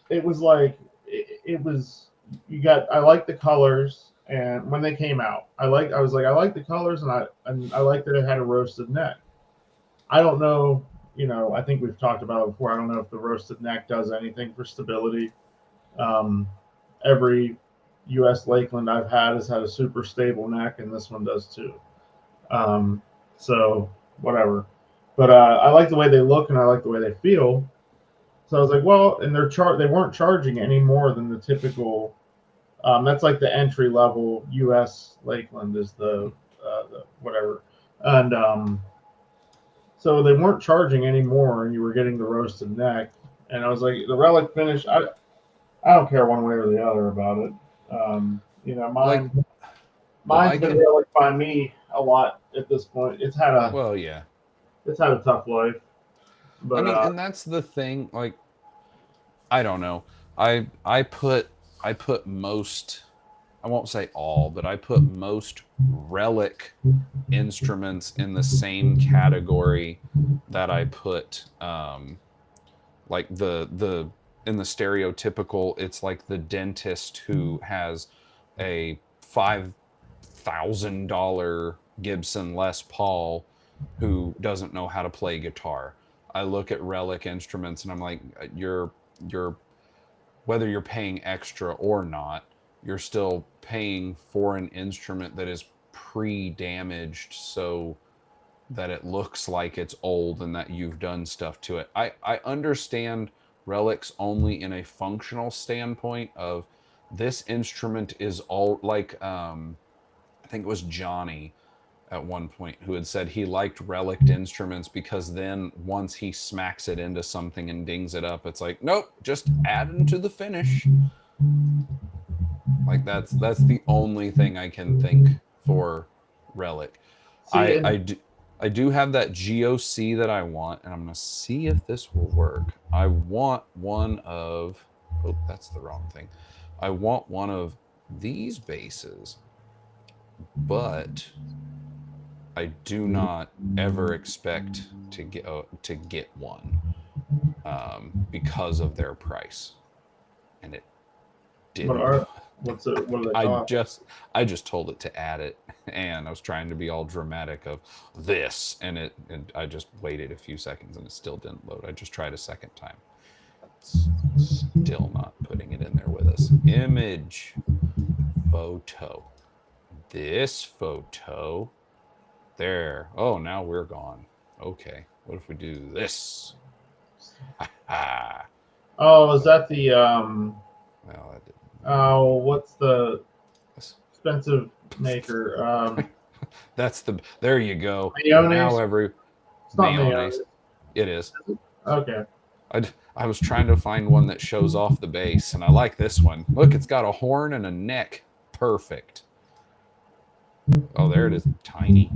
it was like it was I like the colors, and when they came out, I was like I like the colors, and I like that it had a roasted neck. I don't know, I think we've talked about it before. I don't know if the roasted neck does anything for stability. Um, every U.S. Lakeland I've had has had a super stable neck, and this one does too. Um, so whatever. But I like the way they look, and I like the way they feel. So I was like, well, and they weren't charging any more than the typical. That's like the entry level U.S. Lakeland is the whatever, and so they weren't charging any more, and you were getting the roasted neck. And I was like, the relic finish, I don't care one way or the other about it. Like, Mine's been relic by me a lot at this point. It's had a tough life. But I mean, and that's the thing. Like, I don't know. I put most. I won't say all, but I put most relic instruments in the same category that I put like the in the stereotypical. It's like the dentist who has a $5,000 Gibson Les Paul who doesn't know how to play guitar. I look at relic instruments and I'm like, you're whether you're paying extra or not, you're still paying for an instrument that is pre-damaged so that it looks like it's old and that you've done stuff to it. I understand relics only in a functional standpoint of this instrument is all like I think it was Johnny at one point who had said he liked relic instruments because then once he smacks it into something and dings it up, it's like, nope, just add into the finish. Like that's the only thing I can think for relic. I do have that GOC that I want, and I'm gonna see if this will work. I want one of that's the wrong thing. I want one of these bases, but I do not ever expect to get one because of their price, and it didn't. What are they cost? I just told it to add it, and I was trying to be all dramatic of this, and I just waited a few seconds and it still didn't load. I just tried a second time. It's still not putting it in there with us. Image, photo, this photo. There. Oh, now we're gone. Okay. What if we do this? Oh, is that the Well, that didn't. Oh, what's the expensive maker? That's the. There you go. Mayonnaise? Now It's not mayonnaise. It is. Okay. I was trying to find one that shows off the bass, and I like this one. Look, it's got a horn and a neck. Perfect. Oh, there it is. Tiny.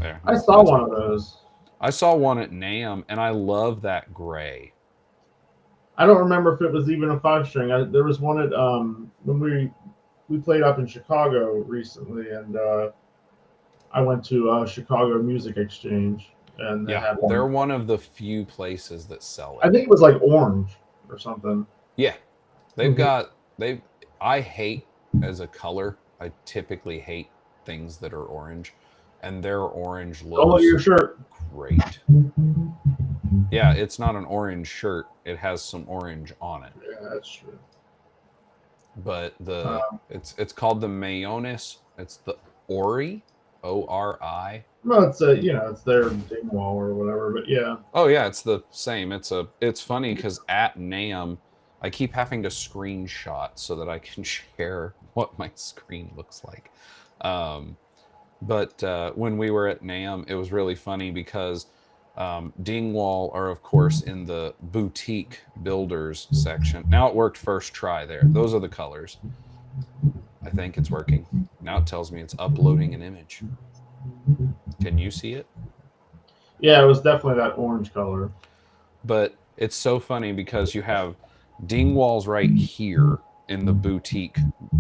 There. I saw one of those. I saw one at NAMM, and I love that gray. I don't remember if it was even a 5-string. There was one at when we played up in Chicago recently, and I went to Chicago Music Exchange, and they had one. They're one of the few places that sell it. I think it was like orange or something. Yeah, they've got I hate as a color. I typically hate things that are orange, and their orange looks. Oh, your shirt. Great. Yeah, it's not an orange shirt. It has some orange on it. Yeah, that's true. But it's called the Mayones. It's the Ori, O-R-I. Well, it's it's their Dingwall or whatever, but yeah. Oh yeah, it's the same. It's funny because at NAMM, I keep having to screenshot so that I can share what my screen looks like. But when we were at NAMM, it was really funny because Dingwall are, of course, in the boutique builders section. Now it worked first try there. Those are the colors. I think it's working. Now it tells me it's uploading an image. Can you see it? Yeah, it was definitely that orange color. But it's so funny because you have Dingwall's right here in the boutique,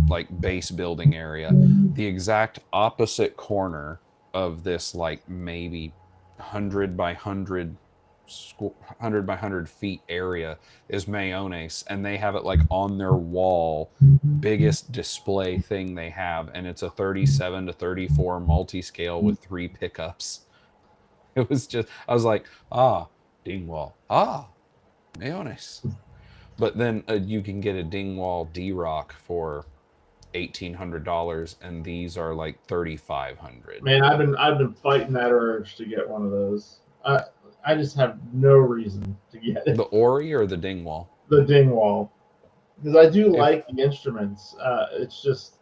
like, base building area. The exact opposite corner of this, like, maybe 100 by 100 feet area is Mayones, and they have it like on their wall, biggest display thing they have, and it's a 37 to 34 multi-scale with 3 pickups. It was just, I was like, Dingwall, Mayones. But then you can get a Dingwall D-Rock for $1,800, and these are like $3,500. Man, I've been fighting that urge to get one of those. I just have no reason to get it. The Ori or the Dingwall? The Dingwall, because I do like the instruments. It's just,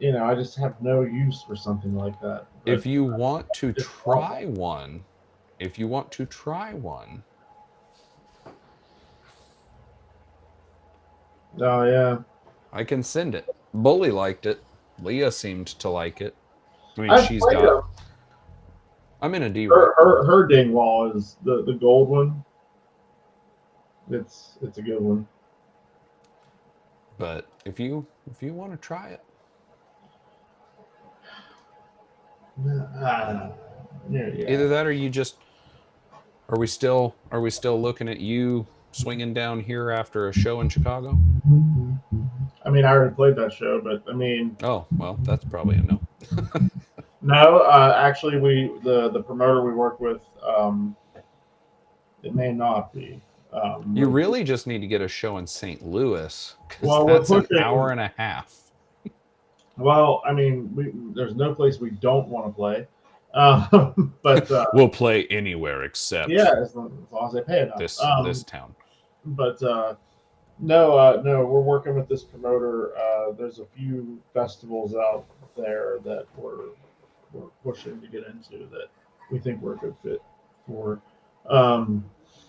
I just have no use for something like that. But if you want to try one, oh yeah, I can send it. Bully liked it. Leah seemed to like it. I mean, I'm in a D-Rock. Her Dingwall is the gold one. It's a good one. But if you want to try it, either that or you just. Are we still looking at you swinging down here after a show in Chicago? I mean, I already played that show, but I mean. Oh well, that's probably a no. No, actually, the promoter we work with, it may not be. You really just need to get a show in St. Louis, because that's an hour and a half. Well, I mean, there's no place we don't want to play, but we'll play anywhere except as long as they pay enough. This town. But no, we're working with this promoter. There's a few festivals out there that we're pushing to get into that we think we're a good fit for.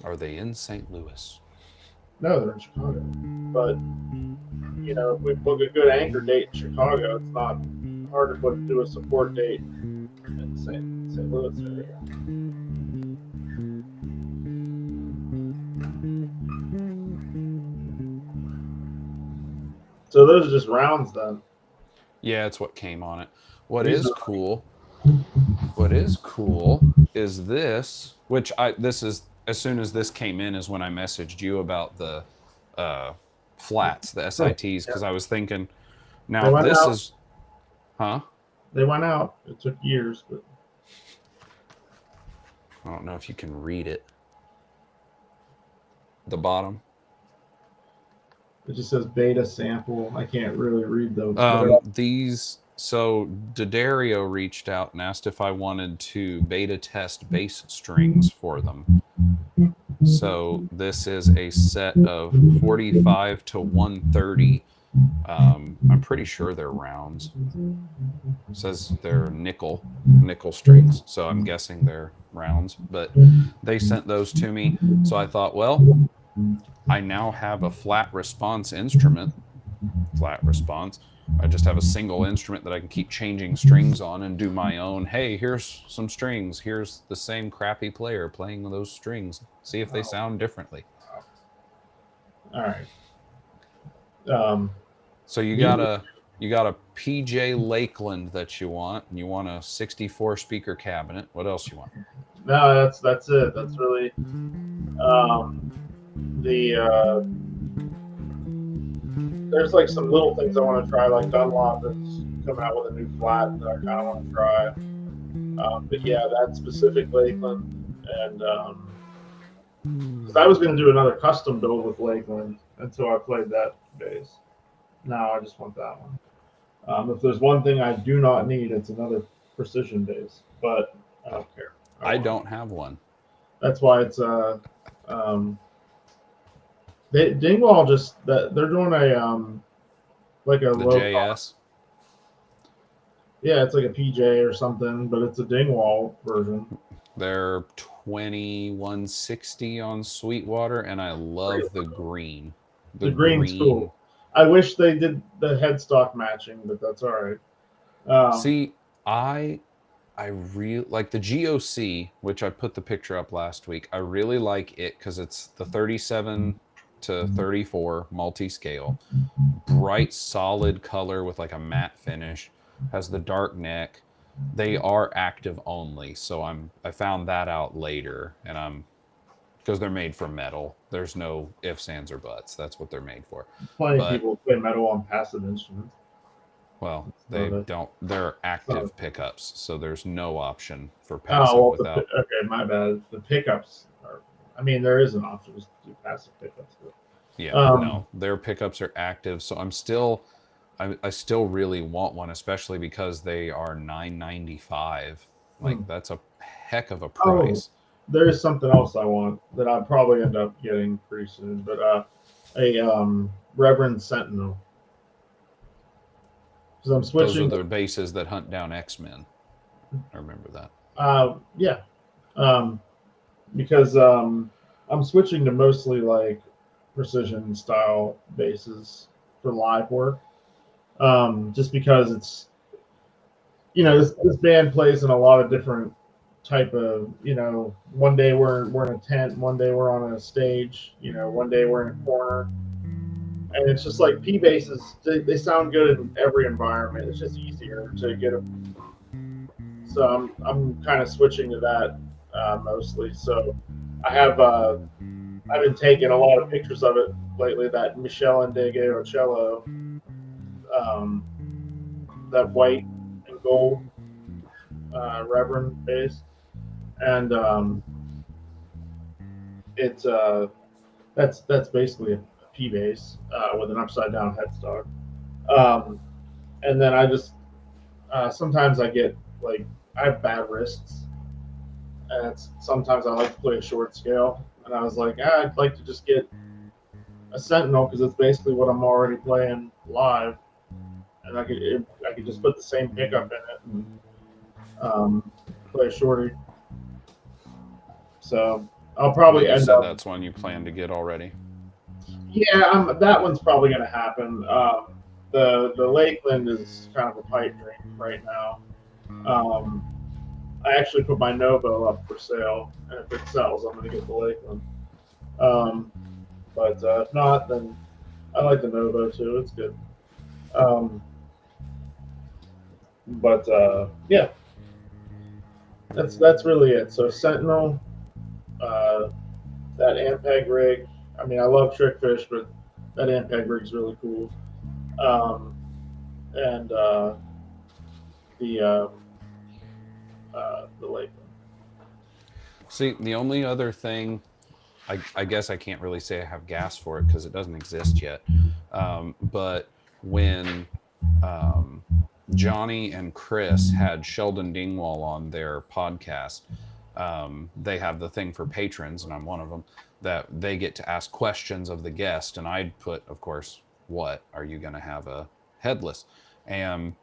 Are they in St. Louis? No, they're in Chicago. But if we book a good anchor date in Chicago, it's not hard to do a support date in St. Louis area. So those are just rounds then. Yeah, it's what came on it. What is cool is this, which this is, as soon as this came in is when I messaged you about the flats, the SITs, because I was thinking, now this is, They went out. It took years, but I don't know if you can read it. The bottom. It just says beta sample. I can't really read those. So D'Addario reached out and asked if I wanted to beta test bass strings for them. So this is a set of 45 to 130 I'm pretty sure they're rounds. It says they're nickel strings, so I'm guessing they're rounds. But they sent those to me, so I thought, well, I now have a flat response instrument. Flat response. I just have a single instrument that I can keep changing strings on and do my own. Hey, here's some strings. Here's the same crappy player playing those strings. See if they Oh, sound differently. all right. Um, So you, you got a PJ Lakeland that you want, and you want a 64 speaker cabinet. What else you want? no, that's it. That's really the there's like some little things I want to try, like Dunlop is coming out with a new flat that I kind of want to try. But yeah, that specific Lakeland, and because I was going to do another custom build with Lakeland until I played that bass. Now I just want that one. If there's one thing I do not need, it's another precision bass, but I don't care. I want it. don't have one. That's why it's um, Dingwall just that they're doing a like a The low cost. JS. Yeah, it's like a PJ or something, but it's a Dingwall version. They're 2160 on Sweetwater, and I love the green. The green's cool. I wish they did the headstock matching, but that's all right. See, I really like the GOC, which I put the picture up last week. I really like it because it's the 37 to 34 multi-scale, bright solid color with like a matte finish, has the dark neck. They are active only, so I found that out later, and I'm because they're made for metal. There's no ifs, ands, or buts. That's what they're made for. Plenty of But people play metal on passive instruments. well, they So don't. They're active pickups, so there's no option for passive oh well, without. okay, my bad. The pickups are. I mean, there is an option to do passive pickups, but Yeah, um, no, their pickups are active. So I still really want one, especially because they are $9.95. Like hmm. that's a heck of a Oh, price. there is something else I want that I'll probably end up getting pretty soon, but a Reverend Sentinel because I'm Those are switching. the bases that hunt down X-Men. I remember that. Yeah, um, because I'm switching to mostly like precision style basses for live work. Just because it's this band plays in a lot of different type of one day we're in a tent, one day we're on a stage, one day we're in a corner, and it's just like P basses they sound good in every environment. It's just easier to get them. So I'm kind of switching to that mostly. So I have I've been taking a lot of pictures of it lately. That Michelle and Dege cello, um, that white and gold Reverend bass, and it's that's basically a P bass with an upside down headstock. Um, and then I just sometimes I get like I have bad wrists, and sometimes I like to play a short scale, and I was like, I'd like to just get a Sentinel because it's basically what I'm already playing live, and I could just put the same pickup in it and play a shorty. So I'll probably But you end said up. that's one you plan to get already. Yeah, that one's probably going to happen. The Lakeland is kind of a pipe dream right now. Um, I actually put my Novo up for sale, and if it sells, I'm going to get the Lakeland. Um, but if not, then I like the Novo too. It's good. Um, but yeah, that's really it. So Sentinel, uh, that Ampeg rig. I mean, I love Trickfish, but that Ampeg rig's really cool. Um, and the Lakeland. See, the only other thing, I guess I can't really say I have gas for it because it doesn't exist yet. But when Johnny and Chris had Sheldon Dingwall on their podcast, they have the thing for patrons, and I'm one of them, that they get to ask questions of the guest. And I'd put, of course, what? Are you going to have a headless? And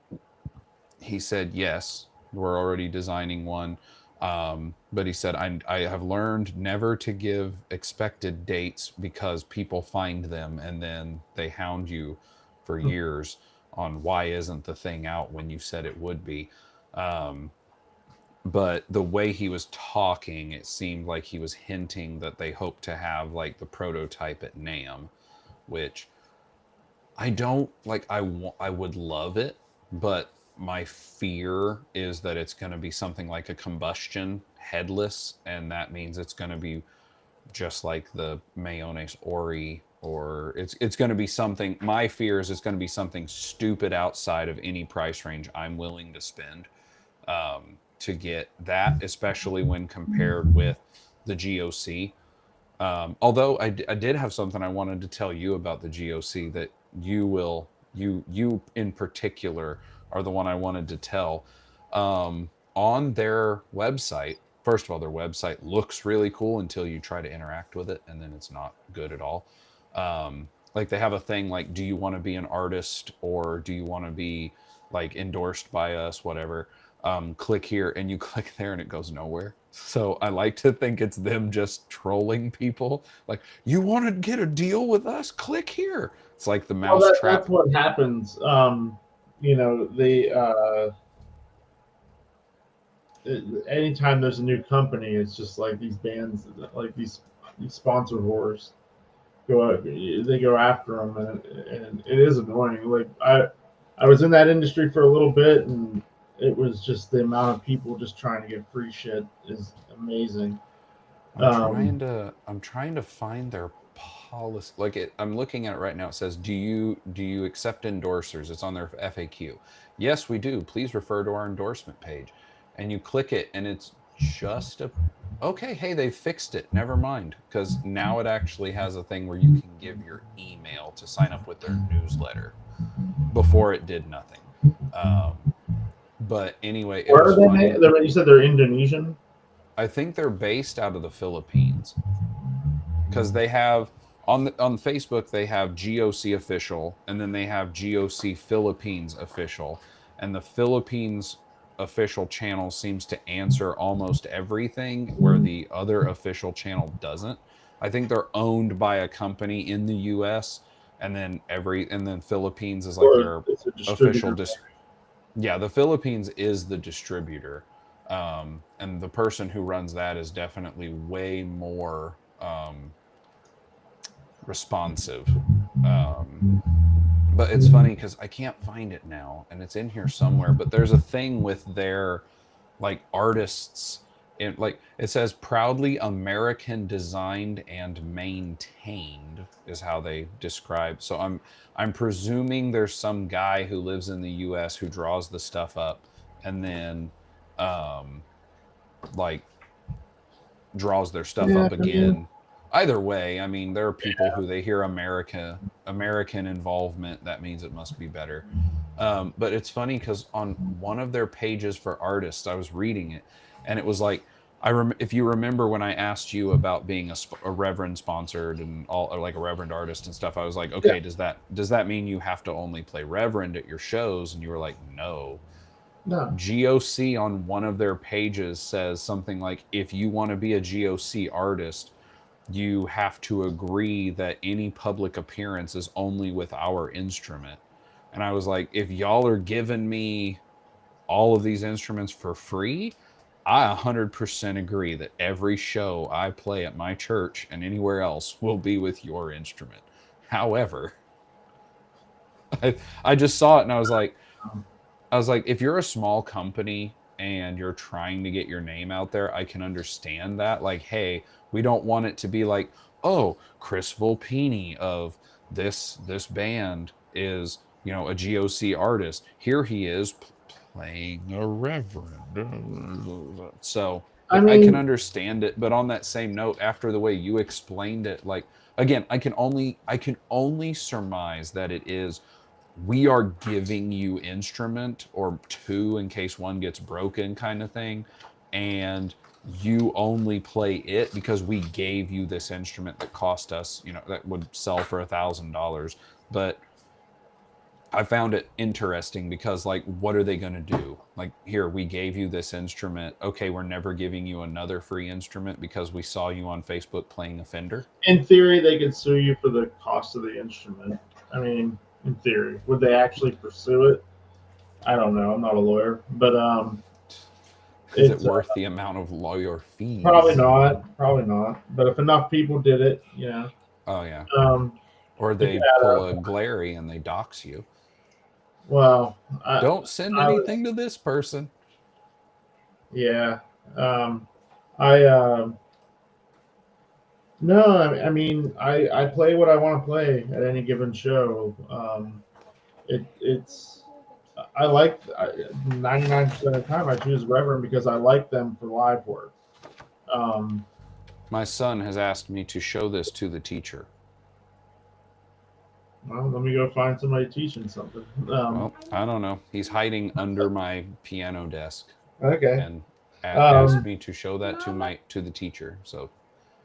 he said, yes, we're already designing one. But he said, I have learned never to give expected dates because people find them and then they hound you for years on why isn't the thing out when you said it would be. But the way he was talking, it seemed like he was hinting that they hope to have like the prototype at NAMM, which I don't like. I would love it, but my fear is that it's going to be something like a combustion headless, and that means it's going to be just like the Mayonnaise Ori, or it's going to be something. My fear is it's going to be something stupid outside of any price range I'm willing to spend to get that, especially when compared with the GOC. Although I did have something I wanted to tell you about the GOC that you in particular are the one I wanted to tell. On their website, first of all, their website looks really cool until you try to interact with it, and then it's not good at all. Like they have a thing like, do you want to be an artist or do you want to be like endorsed by us, whatever. Click here, and you click there and it goes nowhere. So I like to think it's them just trolling people. Like, you want to get a deal with us? Click here. It's like the mouse trap. That's what happens. You know, anytime there's a new company, it's just like these bands, like these sponsor whores they go after them, and it is annoying. Like I was in that industry for a little bit, and it was just the amount of people just trying to get free shit is amazing. I'm trying to find their policy. I'm looking at it right now. It says, do you accept endorsers? It's on their FAQ. Yes, we do. Please refer to our endorsement page. And you click it, and it's just a okay. Hey, they fixed it. Never mind, because now it actually has a thing where you can give your email to sign up with their newsletter. Before it did nothing. But anyway, where are they? You said they're Indonesian. I think they're based out of the Philippines, because they have on Facebook they have GOC official, and then they have GOC Philippines official, and the Philippines official channel seems to answer almost everything where the other official channel doesn't. I think they're owned by a company in the US, and then Philippines is like their official yeah, the Philippines is the distributor. And the person who runs that is definitely way more responsive. But it's funny because I can't find it now, and it's in here somewhere. But there's a thing with their like artists. It says proudly American designed and maintained is how they describe. So I'm presuming there's some guy who lives in the US who draws the stuff up and then like draws their stuff up again. Either way, I mean, there are people who they hear American involvement, that means it must be better. But it's funny because on one of their pages for artists, I was reading it, and it was like, if you remember when I asked you about being a Reverend sponsored and all, or like a Reverend artist and stuff, I was like, okay, yeah. Does that mean you have to only play Reverend at your shows? And you were like, no. GOC on one of their pages says something like, if you want to be a GOC artist, you have to agree that any public appearance is only with our instrument. And I was like, if y'all are giving me all of these instruments for free, I 100% agree that every show I play at my church and anywhere else will be with your instrument. However, I just saw it and I was like, if you're a small company and you're trying to get your name out there, I can understand that. Like, hey, we don't want it to be like, oh, Chris Volpini of this band is, you know, a GOC artist. Here he is playing a Reverend. So I can understand it, but on that same note, after the way you explained it, like, again, I can only surmise that it is, we are giving you instrument or two in case one gets broken kind of thing, and you only play it because we gave you this instrument that cost us, you know, that would sell for $1,000. But I found it interesting because, like, what are they going to do? Like, here, we gave you this instrument. Okay, we're never giving you another free instrument because we saw you on Facebook playing a Fender. In theory, they could sue you for the cost of the instrument. I mean, in theory, would they actually pursue it? I don't know. I'm not a lawyer, but Is it it's worth the amount of lawyer fees? probably not. Probably not. But if enough people did it, Oh, yeah. um, Or it they could add pull up. a glary and they dox you. Well, Don't send I was, anything to this person. yeah. I No, I play what I want to play at any given show. It's I like 99% of the time I choose Reverend because I like them for live work. Um, My son has asked me to show this to the teacher. well, let me go find somebody teaching something. Well, I don't know. He's hiding under my piano desk Okay. and asked Um, me to show that to the teacher. So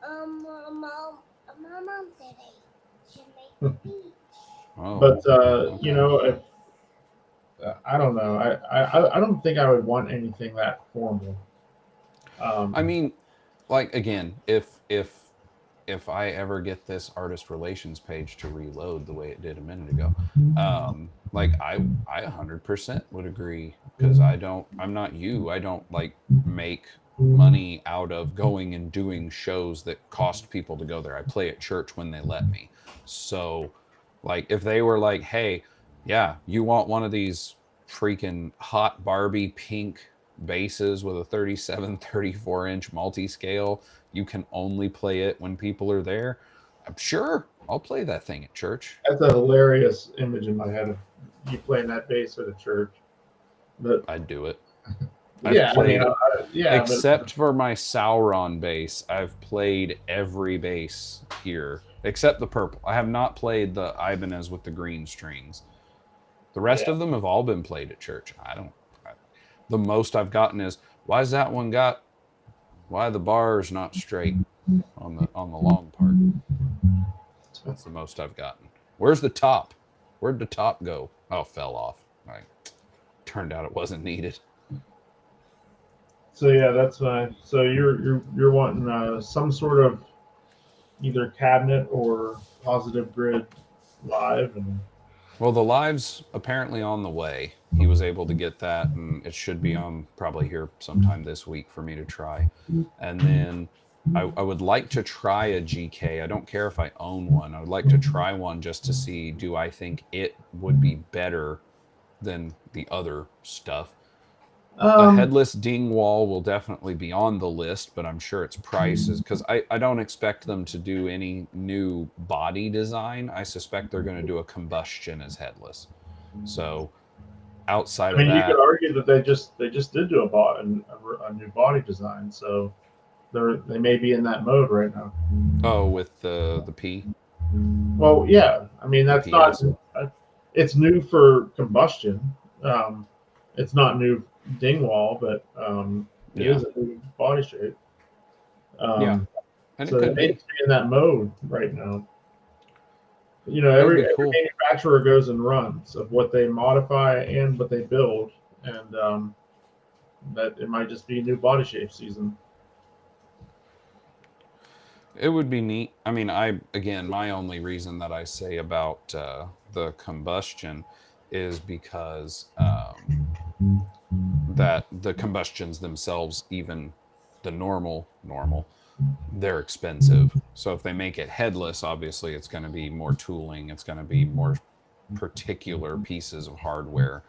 Mom said I should make the beach. oh, but okay. if I don't know, I don't think I would want anything that formal. I mean, like, again, if I ever get this artist relations page to reload the way it did a minute ago, like I 100% would agree, because I'm not you. I don't like make money out of going and doing shows that cost people to go there. I play at church when they let me. So, like, if they were like, hey, yeah, you want one of these freaking hot Barbie pink basses with a 37, 34-inch multi-scale, you can only play it when people are there. I'm sure I'll play that thing at church. That's a hilarious image in my head of you playing that bass at a church. But I'd do it. yeah, played, yeah, except for my Sauron bass, I've played every bass here except the purple. I have not played the Ibanez with the green strings. The rest of them have all been played at church. The most I've gotten is, why the bar is not straight on the long part. That's the most I've gotten. Where's the top? Where'd the top go? Oh, fell off. Turned out it wasn't needed. So yeah, that's fine. So you're wanting some sort of either cabinet or positive grid live, and Well, the live's apparently on the way. He was able to get that, and it should be on probably here sometime this week for me to try. And then I would like to try a GK. I don't care if I own one. I would like to try one just to see, do I think it would be better than the other stuff. A headless Dingwall will definitely be on the list, but I'm sure its price is, because I don't expect them to do any new body design. I suspect they're going to do a combustion as headless. So outside of you that, could argue that they just did do a new body design, so they may be in that mode right now. oh, with the P. Well, yeah, that's not. It's new for combustion. It's not new Dingwall, but it is a new body shape. Yeah, and so it they could may be. be in that mode right now. Every Cool. manufacturer goes and runs of what they modify and what they build, and that it might just be new body shape season. It would be neat. I mean, my only reason that I say about the combustion is because that the combustions themselves, even the normal, they're expensive. So if they make it headless, obviously it's going to be more tooling. It's going to be more particular pieces of hardware,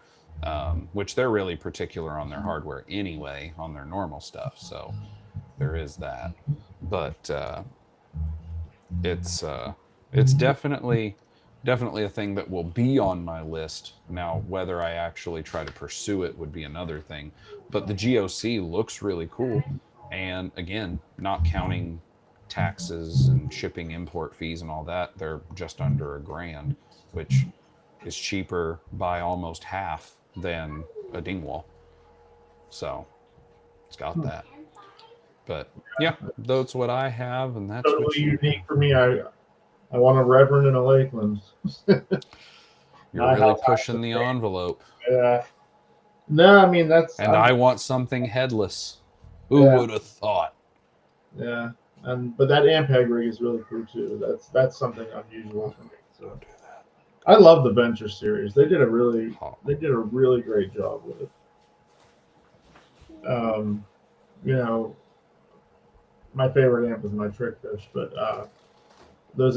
which they're really particular on their hardware anyway, on their normal stuff. So there is that. But it's definitely a thing that will be on my list. Now, whether I actually try to pursue it would be another thing. But the GOC looks really cool. And again, not counting taxes and shipping import fees and all that, they're just under $1,000, which is cheaper by almost half than a Dingwall. So it's got that. But yeah, that's what I have, and that's Totally what you unique for me. I want a Reverend and a Lakeland. You're My really house has pushing to the change. envelope. Yeah. No, I mean And I want something headless. Who yeah, would have thought? yeah. But that Ampeg rig is really cool too. That's something unusual for me. So Don't do that. I love the Venture series. Hot. They did a really great job with it. You know, my favorite amp is my Trickfish, but those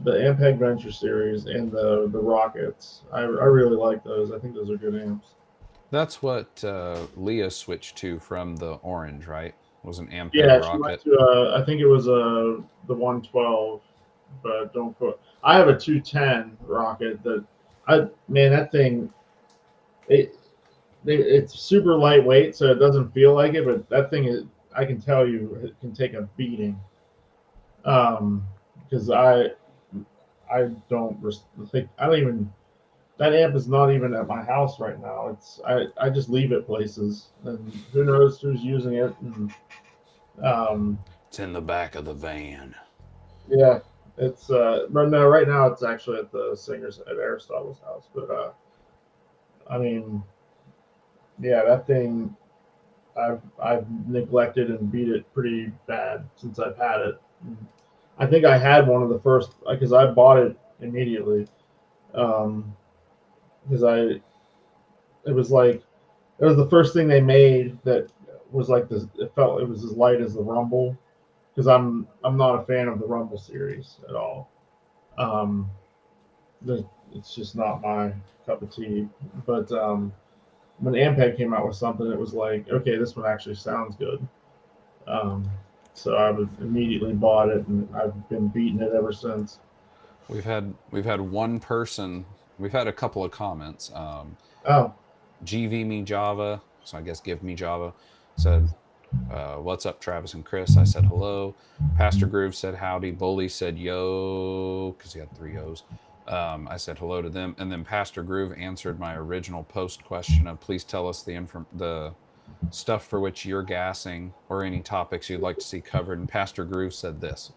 the Ampeg Venture series and the Rockets, I really like those. I think those are good amps. That's what Leah switched to from the orange, right? Was an Ampeg Yeah, she went rocket. to I think it was the 112, but don't quote. I have a 210 Rocket that I man that thing it it's super lightweight, so it doesn't feel like it, but that thing is I can tell you it can take a beating. Because I don't think I don't even that amp is not even at my house right now. I just leave it places, and who knows who's using it. And It's in the back of the van. yeah, it's but no, right now it's actually at the singers at Aristotle's house. But I mean, yeah, that thing I've neglected and beat it pretty bad since I've had it. I think I had one of the first because I bought it immediately. Um, because it was like it was the first thing they made that was like this. It felt it was as light as the Rumble because I'm not a fan of the Rumble series at all. Um, it's just not my cup of tea. But when Ampeg came out with something, it was like, okay, this one actually sounds good. Um, so I was immediately bought it, and I've been beating it ever since. We've had one person. We've had a couple of comments. Oh, GV me Java, so I guess give me Java, said, "What's up, Travis and Chris?" I said hello. Pastor Groove said howdy. Bully said yo, because he had three O's. I said hello to them, and then Pastor Groove answered my original post question of please tell us the stuff for which you're gassing or any topics you'd like to see covered. And Pastor Groove said this: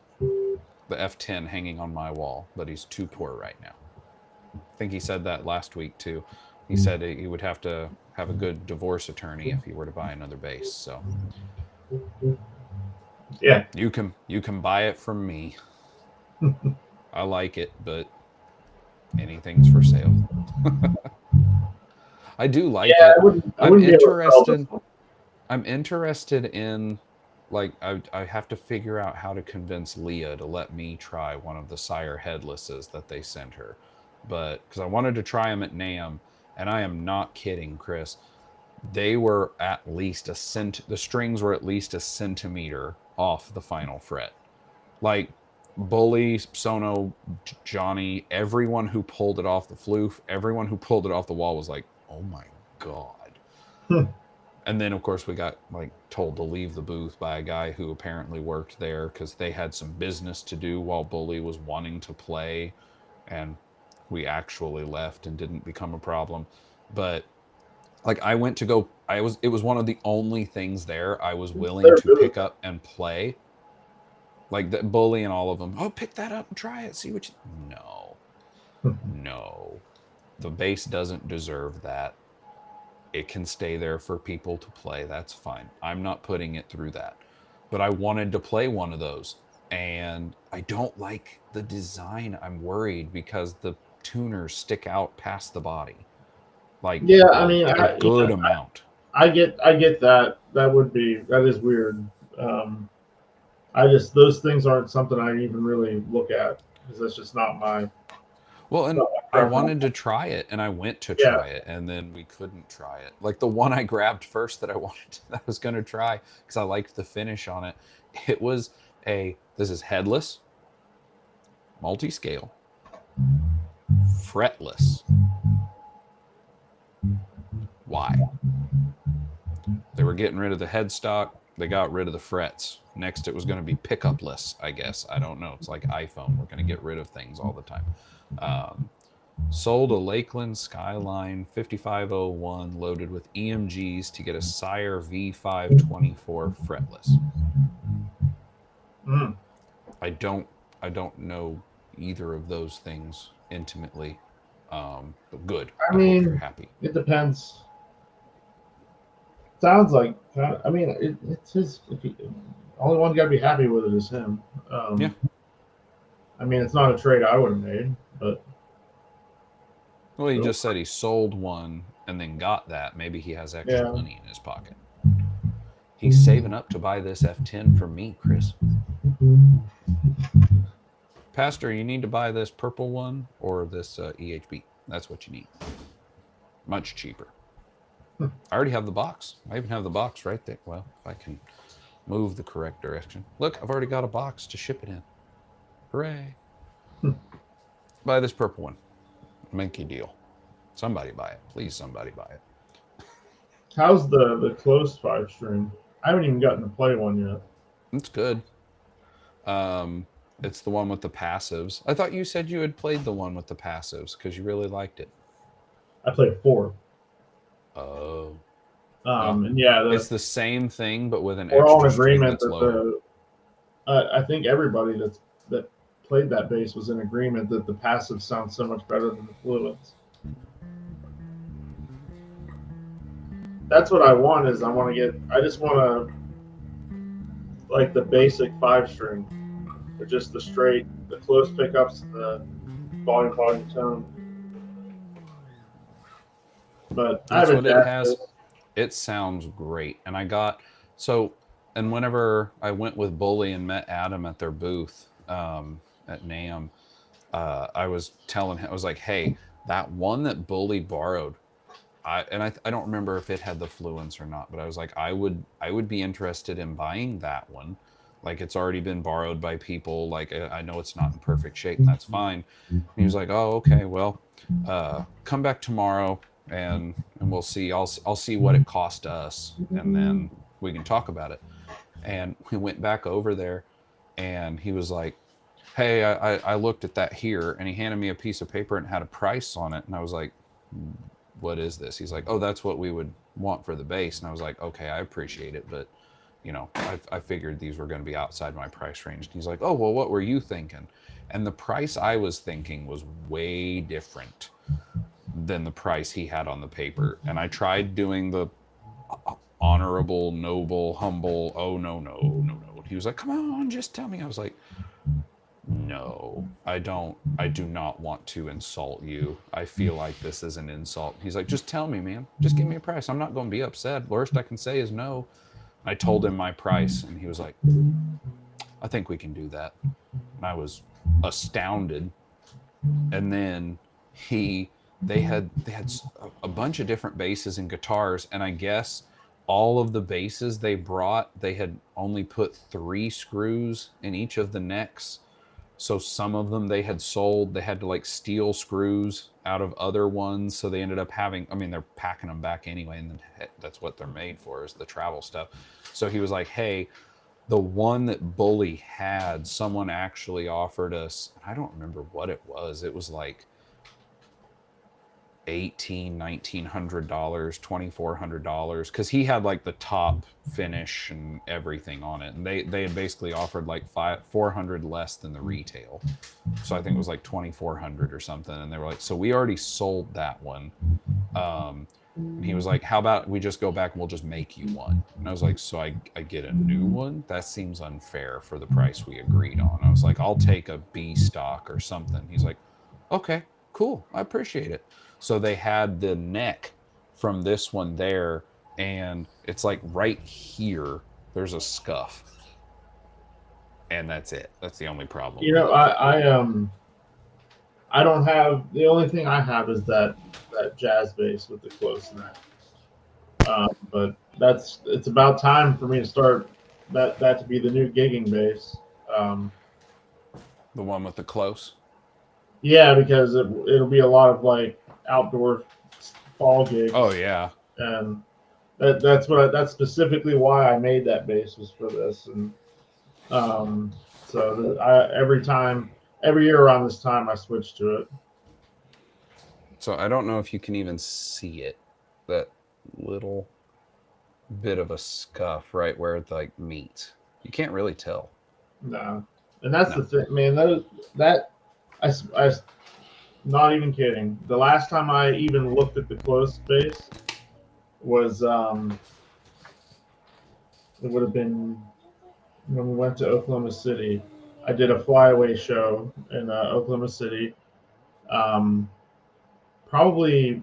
the F10 hanging on my wall, but he's too poor right now. I think he said that last week too. He said he would have to have a good divorce attorney if he were to buy another bass. So yeah. you can buy it from me. I like it, but anything's for sale. I do like Yeah, it. I I'm wouldn't be able to tell this interested. one. I'm interested in, like, I have to figure out how to convince Leah to let me try one of the Sire headlesses that they sent her, but because I wanted to try them at NAMM, and I am not kidding, Chris. They were at least a cent. The strings were at least a centimeter off the final fret. Like Bully, Sono, Johnny, everyone who pulled it off the floof, everyone who pulled it off the wall was like, "Oh my god." And then of course we got like told to leave the booth by a guy who apparently worked there because they had some business to do while Bully was wanting to play, and we actually left and didn't become a problem. But like I went to go, it was one of the only things there I was willing They're to really pick up and play. Like that Bully and all of them, oh, pick that up and try it, see what you. No, no, the bass doesn't deserve that. It can stay there for people to play. That's fine. I'm not putting it through that. But I wanted to play one of those. And I don't like the design. I'm worried because the tuners stick out past the body. Like yeah. I mean, a good amount. I get that. That is weird. Um, I just those things aren't something I even really look at because that's just Well, and not my I preference. wanted to try it and I went to Yeah, try it and then we couldn't try it. Like the one I grabbed first that that I was going to try because I liked the finish on it. It was this is headless, multi-scale, fretless. Why? They were getting rid of the headstock. They got rid of the frets. Next, it was going to be pickupless, I guess. I don't know. It's like iPhone. We're going to get rid of things all the time. Sold a Lakeland Skyline 5501 loaded with EMGs to get a Sire V524 fretless. mm. I don't know either of those things intimately. But good. I hope you're mean, happy. it depends. Sounds like, I mean, it's his. If he, only one got to be happy with it is him. Yeah. I mean, it's not a trade I would have made, but Well, he just said he sold one and then got that. Maybe he has extra yeah. money in his pocket. He's saving up to buy this F10 for me, Chris. Pastor, you need to buy this purple one or this EHB. That's what you need. Much cheaper. I already have the box. I even have the box right there. Well, if I can move the correct direction. Look, I've already got a box to ship it in. Hooray. Buy this purple one. Minky deal. Somebody buy it. Please, somebody buy it. How's the closed 5-string? I haven't even gotten to play one yet. It's good. It's the one with the passives. I thought you said you had played the one with the passives because you really liked it. I played 4. Oh. And yeah, it's the same thing, but with an we're all extra in string agreement that's lower. I think everybody that played that bass was in agreement that the passive sounds so much better than the fluids. That's what I want. Is I just want to like the basic 5-string, or just the close pickups, and the volume tone. But That's what it has. This. It sounds great. And and whenever I went with Bully and met Adam at their booth at NAMM, I was telling him, I was like, hey, that one that Bully borrowed, I don't remember if it had the fluence or not, but I was like, I would be interested in buying that one. Like, it's already been borrowed by people. Like, I know it's not in perfect shape, and that's fine. And he was like, oh, okay, well, come back tomorrow and we'll see. I'll see what it cost us, and then we can talk about it. And we went back over there, and he was like, hey, I looked at that here, and he handed me a piece of paper and had a price on it, and I was like, what is this? He's like, oh, that's what we would want for the bass. And I was like, okay, I appreciate it, but you know, I figured these were going to be outside my price range. And he's like, oh, well, what were you thinking? And the price I was thinking was way different than the price he had on the paper. And I tried doing the honorable, noble, humble, oh, no. He was like, come on, just tell me. I was like, no, I do not want to insult you. I feel like this is an insult. He's like, just tell me, man. Just give me a price. I'm not going to be upset. Worst I can say is no. I told him my price, and he was like, I think we can do that. And I was astounded. And then they had a bunch of different basses and guitars, and I guess all of the basses they brought, they had only put 3 screws in each of the necks. So some of them they had sold, they had to like steal screws out of other ones. So they ended up having, I mean, they're packing them back anyway, and that's what they're made for, is the travel stuff. So he was like, hey, the one that Bully had, someone actually offered us, I don't remember what it was. It was like $1,900, $2,400, because he had like the top finish and everything on it, and they had basically offered like $400 less than the retail. So I think it was like $2,400 or something, and they were like, so we already sold that one. And he was like, how about we just go back and we'll just make you one? And I was like, so I get a new one? That seems unfair for the price we agreed on. I was like, I'll take a B stock or something. He's like, okay, cool, I appreciate it. So they had the neck from this one there, and it's like right here, there's a scuff. And that's it. That's the only problem. You know, I don't have, the only thing I have is that jazz bass with the close neck. But it's about time for me to start that to be the new gigging bass. The one with the close? Yeah, because it'll be a lot of like outdoor fall gigs. Oh yeah. And that's specifically why I made that bass, was for this. And every year around this time I switch to it. So I don't know if you can even see it, that little bit of a scuff right where it like meets. You can't really tell. No, and that's the thing, man. Not even kidding. The last time I even looked at the closed space was it would have been when we went to Oklahoma City. I did a flyaway show in Oklahoma City, um, probably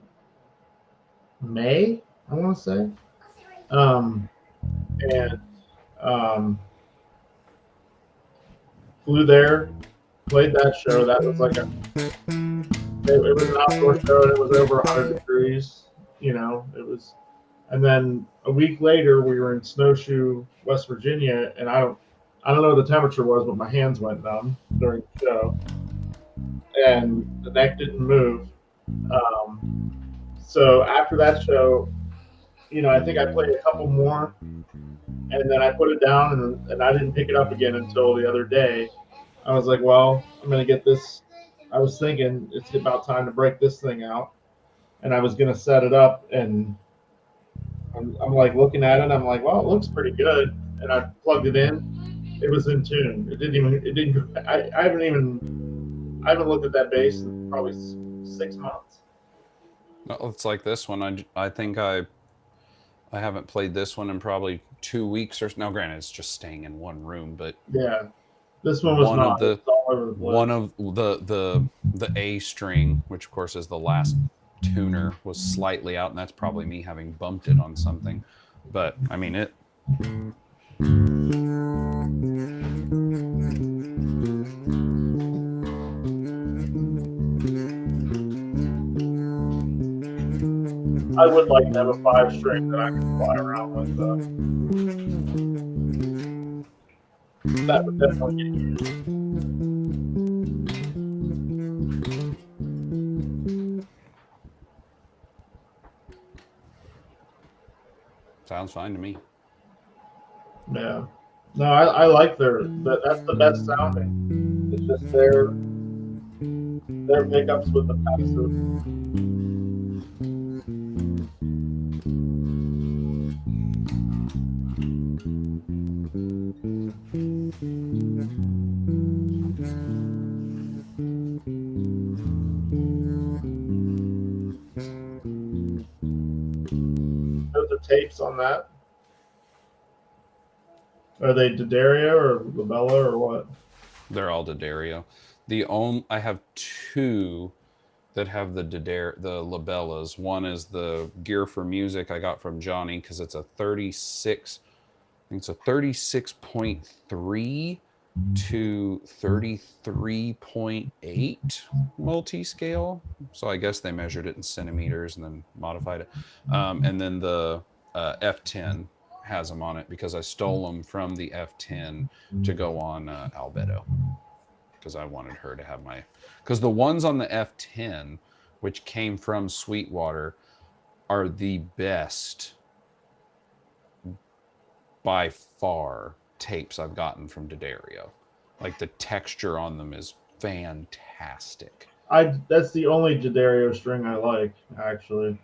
May, I want to say, and um, flew there, played that show. That was like it was an outdoor show, and it was over 100 degrees. You know, it was. And then a week later, we were in Snowshoe, West Virginia, and I don't know what the temperature was, but my hands went numb during the show, and the neck didn't move. So after that show, I think I played a couple more, and then I put it down, and I didn't pick it up again until the other day. I was like, well, I'm gonna get this. I was thinking it's about time to break this thing out, and I was gonna set it up, and I'm like looking at it, and I'm like, well, it looks pretty good, and I plugged it in. It was in tune. It didn't. I haven't looked at that bass in probably 6 months. Well, it's like this one. I think I haven't played this one in probably 2 weeks or now. Granted, it's just staying in one room, but yeah, this one was not. It's all over the place. One of the A string, which of course is the last tuner, was slightly out, and that's probably me having bumped it on something. But I mean it. I would like to have a 5-string that I can fly around with. That would definitely get used. Sounds fine to me. Yeah. No, I like that's the best sounding. It's just their pickups with the passive. Those are tapes on that. Are they D'Addario or Labella or what? They're all D'Addario. I have two that have the Labellas. One is the Gear for Music I got from Johnny because it's a 36. I think it's a 36.3 to 33.8 multi-scale. So I guess they measured it in centimeters and then modified it. And then the F10 has them on it because I stole them from the F10 to go on Albedo because I wanted her to have because the ones on the F10, which came from Sweetwater, are the best by far tapes I've gotten from D'Addario. Like the texture on them is fantastic. That's the only D'Addario string I like, actually,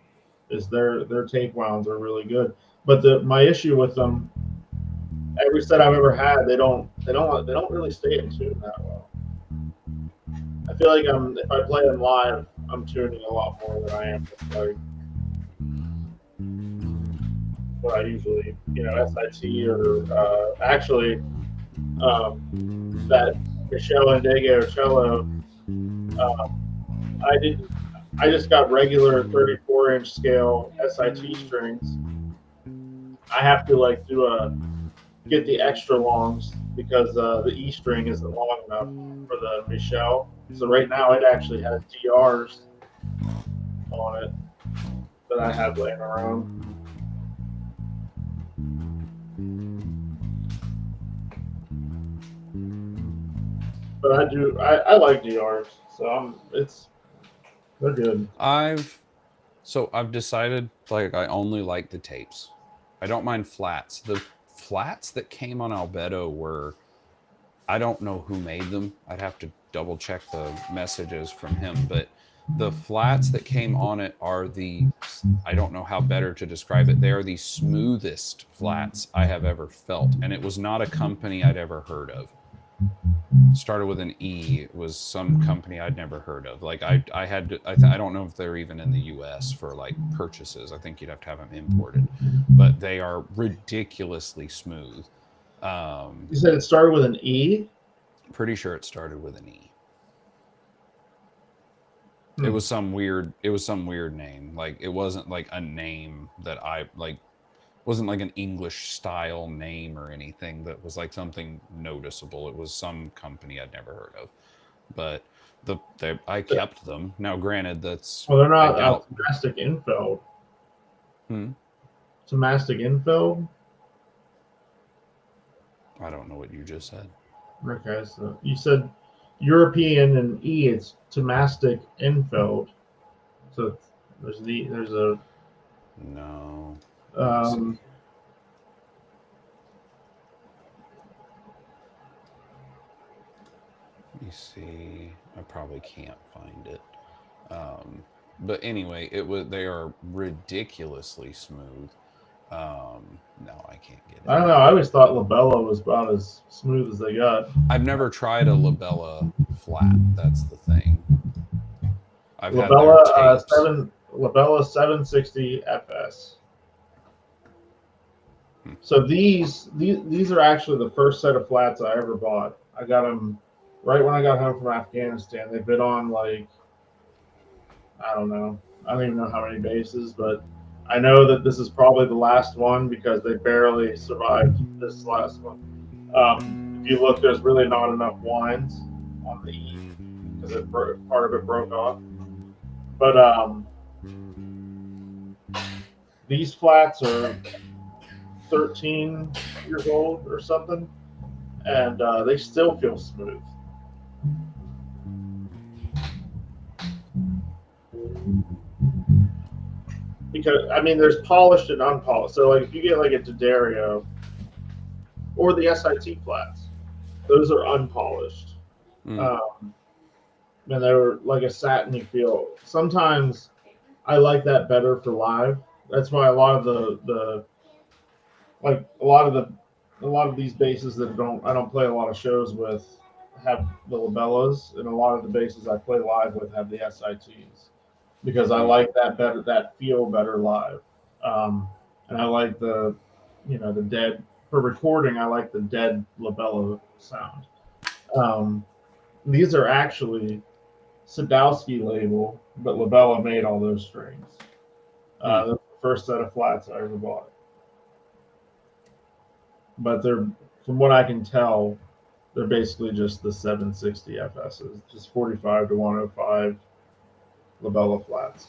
is their tape wounds are really good. But my issue with them, every set I've ever had, they don't really stay in tune that well. I feel like if I play them live, I'm tuning a lot more than I am with like what I usually, SIT or actually that Michelle Indego cello. I just got regular 34-inch scale SIT strings. I have to get the extra longs because the E string isn't long enough for the Michelle. So right now it actually has DRs on it that I have laying around. But I like DRs, so they're good. I've decided I only like the tapes. I don't mind flats. The flats that came on Albedo were, I don't know who made them. I'd have to double check the messages from him, but the flats that came on it are I don't know how better to describe it. They are the smoothest flats I have ever felt, and it was not a company I'd ever heard of. started with an E. It was some company I'd never heard of. Like I had to, I don't know if they're even in the U.S. for like purchases. I think you'd have to have them imported, but they are ridiculously smooth. You said it started with an E? Pretty sure it started with an E. Hmm. It was some weird name. Like it wasn't like a name that I like, wasn't like an English style name or anything that was like something noticeable. It was some company I'd never heard of. But I kept them. Now granted that's Well, they're I not doubt mastic infilled. Hmm? It's a mastic infilled? I don't know what you just said. Okay, so you said European and E, it's Tomastic infilled. So there's a No. um, Let me see. I probably can't find it. But anyway, they are ridiculously smooth. No, I can't get it. I don't know. I always thought Labella was about as smooth as they got. I've never tried a Labella flat. That's the thing. I've had their Labella tapes. Labella 760 FS. So these are actually the first set of flats I ever bought. I got them right when I got home from Afghanistan. They've been on like, I don't know. I don't even know how many bases, but I know that this is probably the last one because they barely survived this last one. If you look, there's really not enough wines on the E because part of it broke off. But these flats are 13 years old or something, and they still feel smooth. Because I mean, there's polished and unpolished. So like, if you get like a D'Addario or the SIT flats, those are unpolished, and they were like a satiny feel. Sometimes I like that better for live. That's why a lot of a lot of these basses that I don't play a lot of shows with have the Labellas, and a lot of the basses I play live with have the SITs because I like that feel better live. And I like the dead for recording. I like the dead Labella sound. These are actually Sadowski label, but Labella made all those strings. That's the first set of flats I ever bought. But they're, from what I can tell, they're basically just the 760 FSs, just 45 to 105 Labella flats.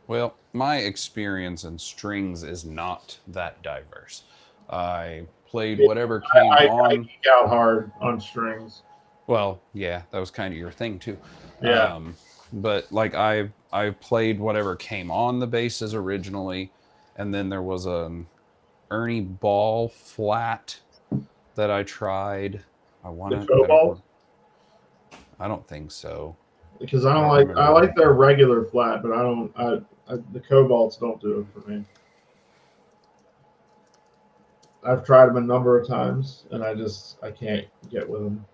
Well, my experience in strings is not that diverse. I played whatever came on. I geek out hard on strings. Well, yeah, that was kind of your thing too. Yeah. But like I played whatever came on the basses originally, and then there was an Ernie Ball flat that I tried. I want the Cobalt? I don't think so. Because I like their regular flat, but the Cobalts don't do it for me. I've tried them a number of times, and I can't get with them.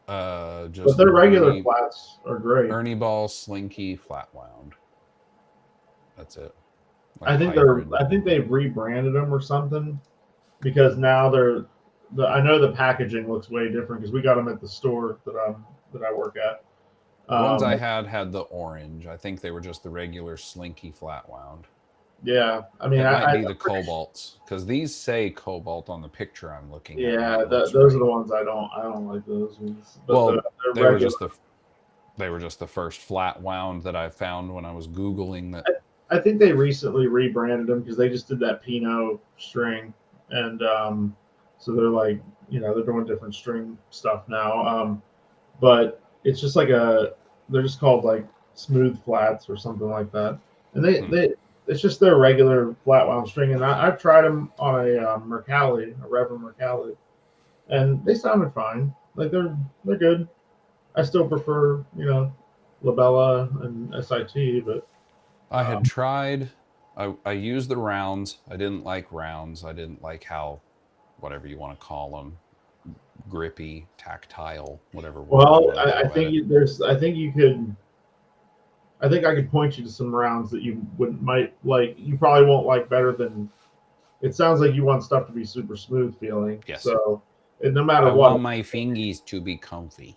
But their regular flats are great. Ernie Ball Slinky flat wound. That's it. Like I think they've rebranded them or something, because now I know the packaging looks way different because we got them at the store that I work at. The ones I had the orange. I think they were just the regular Slinky flat wound. Yeah, I mean, it might be the Cobalts, because these say Cobalt on the picture I'm looking at. Yeah, those are the ones I don't like those ones. But well, they were just the first flat wound that I found when I was Googling that. I think they recently rebranded them because they just did that Pinot string, and so they're like, they're doing different string stuff now. But it's just like they're just called like smooth flats or something like that, and it's just their regular flat wound string. And I've tried them on a Mercalli, a Reverend Mercalli, and they sounded fine. Like they're good. I still prefer Labella and SIT, but I had tried. I used the rounds. I didn't like rounds. I didn't like how whatever you want to call them, grippy, tactile, whatever word you Well, want to I throw at think it. I think I could point you to some rounds that you would might like. You probably won't like better than. It sounds like you want stuff to be super smooth feeling. Yes. So, and no matter I what, want my fingies to be comfy.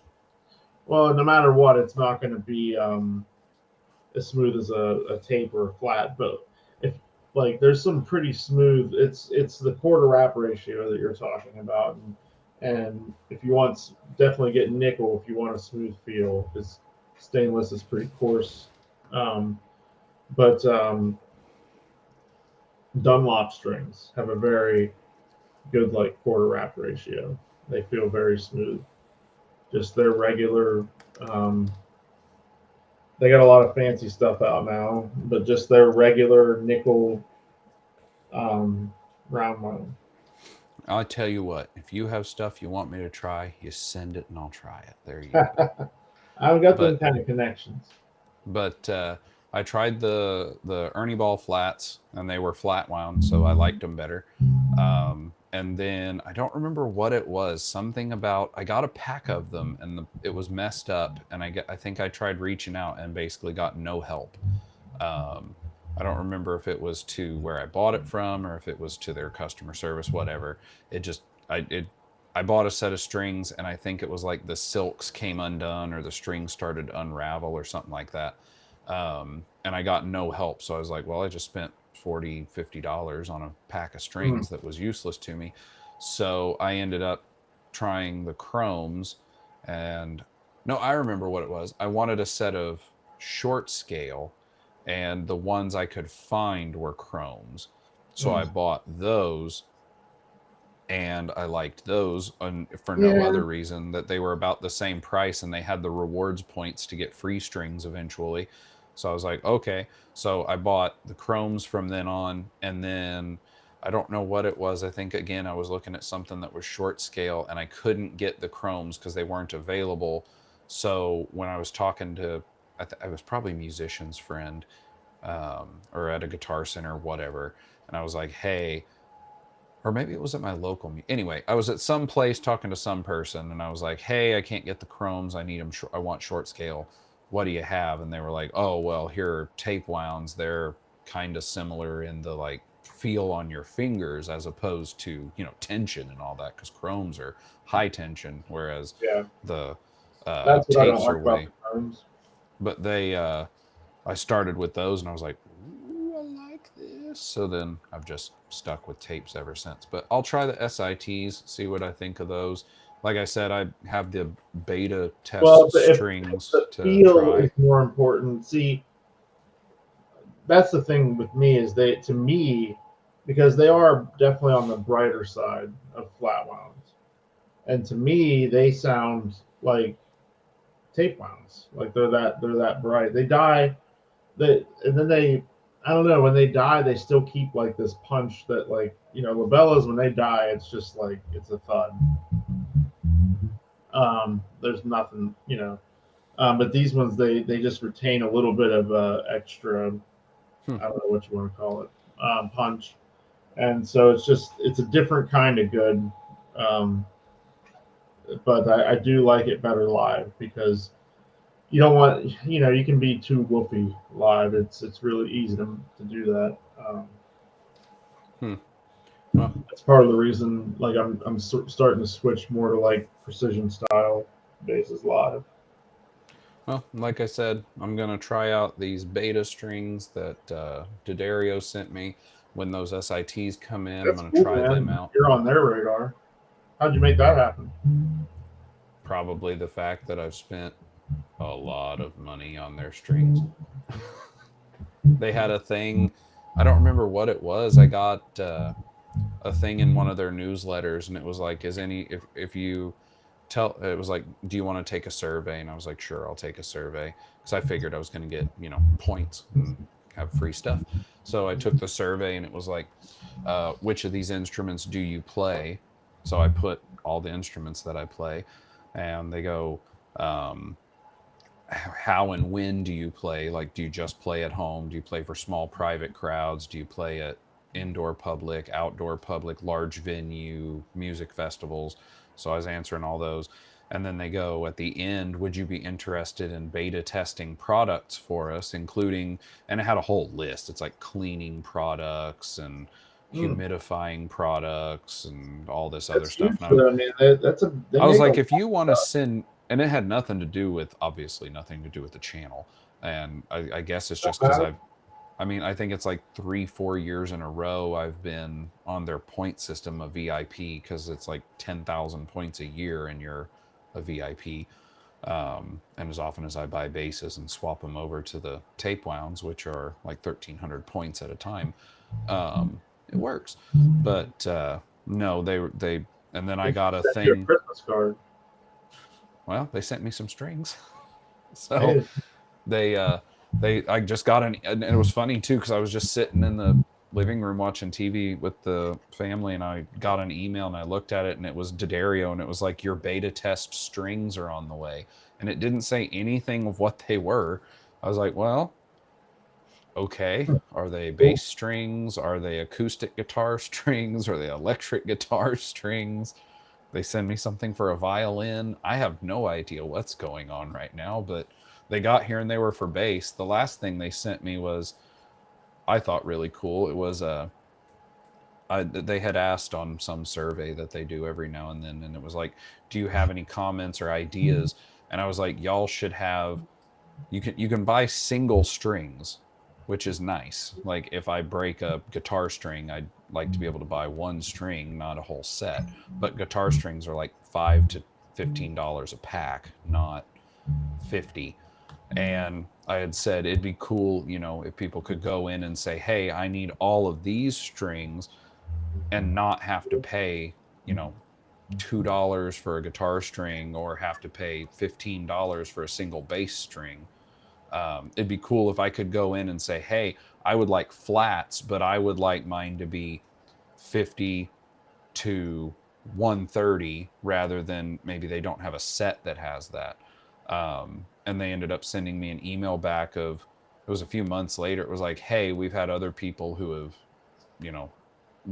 well, no matter what, it's not going to be as smooth as a tape or a flat. But if like there's some pretty smooth, it's the quarter wrap ratio that you're talking about, and if you want definitely get nickel if you want a smooth feel because stainless is pretty coarse. Um, but Dunlop strings have a very good like quarter wrap ratio. They feel very smooth. Just their regular. Um, they got a lot of fancy stuff out now, but just their regular nickel um, round one. I'll tell you what, if you have stuff you want me to try, you send it and I'll try it. There you go. I've got them But kind of connections. but I tried the Ernie Ball flats, and they were flat wound, so I liked them better. And then I don't remember what it was. Something about I got a pack of them, and it was messed up. And I think I tried reaching out and basically got no help. Um, I don't remember if it was to where I bought it from or if it was to their customer service, whatever. It just I bought a set of strings, and I think it was like the silks came undone or the strings started to unravel or something like that. And I got no help. So I was like, well, I just spent $40-50 on a pack of Mm. strings that was useless to me. So I ended up trying the chromes. And no, I remember what it was. I wanted a set of short scale, and the ones I could find were chromes. So I Mm. bought those, and I liked those for no Yeah. other reason that they were about the same price, and they had the rewards points to get free strings eventually. So I was like, okay. So I bought the chromes from then on, and then I don't know what it was. I think again I was looking at something that was short scale, and I couldn't get the chromes because they weren't available. So when I was talking to, I was probably a musician's friend, or at a guitar center, whatever, and I was like, hey, or maybe it was at my local. Anyway, I was at some place talking to some person, and I was like, "Hey, I can't get the chromes. I need them. I want short scale. What do you have?" And they were like, "Oh, well, here are tape wounds. They're kind of similar in the like feel on your fingers as opposed to tension and all that, because chromes are high tension, whereas Yeah. the That's what I don't tapes like are about way." the terms. But I started with those, and I was like, "Ooh, I like this." So then I've just stuck with tapes ever since. But I'll try the SITs, see what I think of those. Like I said, I have the beta Well, test if strings the to feel is try. more important, see, that's the thing with me is they to me because they are definitely on the brighter side of flat wounds, and to me they sound like tape wounds, like they're that bright. They die, and then they I don't know when they die they still keep like this punch that like labellas when they die it's just like it's a thud. There's nothing but these ones they just retain a little bit of extra Hmm. I don't know what you want to call it punch, and so it's a different kind of good. Um, but I do like it better live because you don't want you can be too woofy live. It's really easy to do that. Hmm. Well, That's part of the reason like I'm starting to switch more to like precision style basses live. like I said, I'm gonna try out these beta strings that D'Addario sent me. When those SITs come in, I'm That's gonna cool, try them man. out. You're on their radar. How'd you make that happen? Probably the fact that I've spent a lot of money on their strings. They had a thing, I don't remember what it was. I got a thing in one of their newsletters, and it was like, is any if you tell, it was like, do you want to take a survey? And I was like, sure, I'll take a survey, because I figured I was going to get points and have free stuff. So I took the survey, and it was like, which of these instruments do you play? So I put all the instruments that I play, and they go, how and when do you play? Like, do you just play at home? Do you play for small private crowds? Do you play at indoor public, outdoor public, large venue, music festivals. So I was answering all those. And then they go at the end, would you be interested in beta testing products for us, including, and it had a whole list. It's like cleaning products and humidifying products and all this other That's stuff. huge for them. I mean, they I was make like, a if you lot want of to stuff. send, and it had nothing to do with, obviously nothing to do with the channel. And I guess it's just because Okay. I mean, I think it's like 3-4 years in a row I've been on their point system of VIP because it's like 10,000 points a year and you're a VIP. And as often as I buy bases and swap them over to the tape wounds, which are like 1,300 points at a time, it works. But no, they, and then I They should got a send you a thing. Christmas card. Well, they sent me some strings. So Hey, I just got and it was funny too because I was just sitting in the living room watching TV with the family and I got an email and I looked at it and it was D'Addario and it was like your beta test strings are on the way and it didn't say anything of what they were. I was like, well, okay, are they bass strings? Are they acoustic guitar strings? Are they electric guitar strings? They send me something for a violin. I have no idea what's going on right now, but they got here and they were for bass. The last thing they sent me was, I thought really cool. It was they had asked on some survey that they do every now and then, and it was like, do you have any comments or ideas? And I was like, y'all should have. You can buy single strings, which is nice. Like if I break a guitar string, I'd like to be able to buy one string, not a whole set. But guitar strings are like $5 to $15 a pack, not 50. And I had said it'd be cool, if people could go in and say, hey, I need all of these strings and not have to pay, $2 for a guitar string or have to pay $15 for a single bass string. It'd be cool if I could go in and say, hey, I would like flats, but I would like mine to be 50 to 130 rather than maybe they don't have a set that has that. And they ended up sending me an email back of, it was a few months later. It was like, hey, we've had other people who have, you know,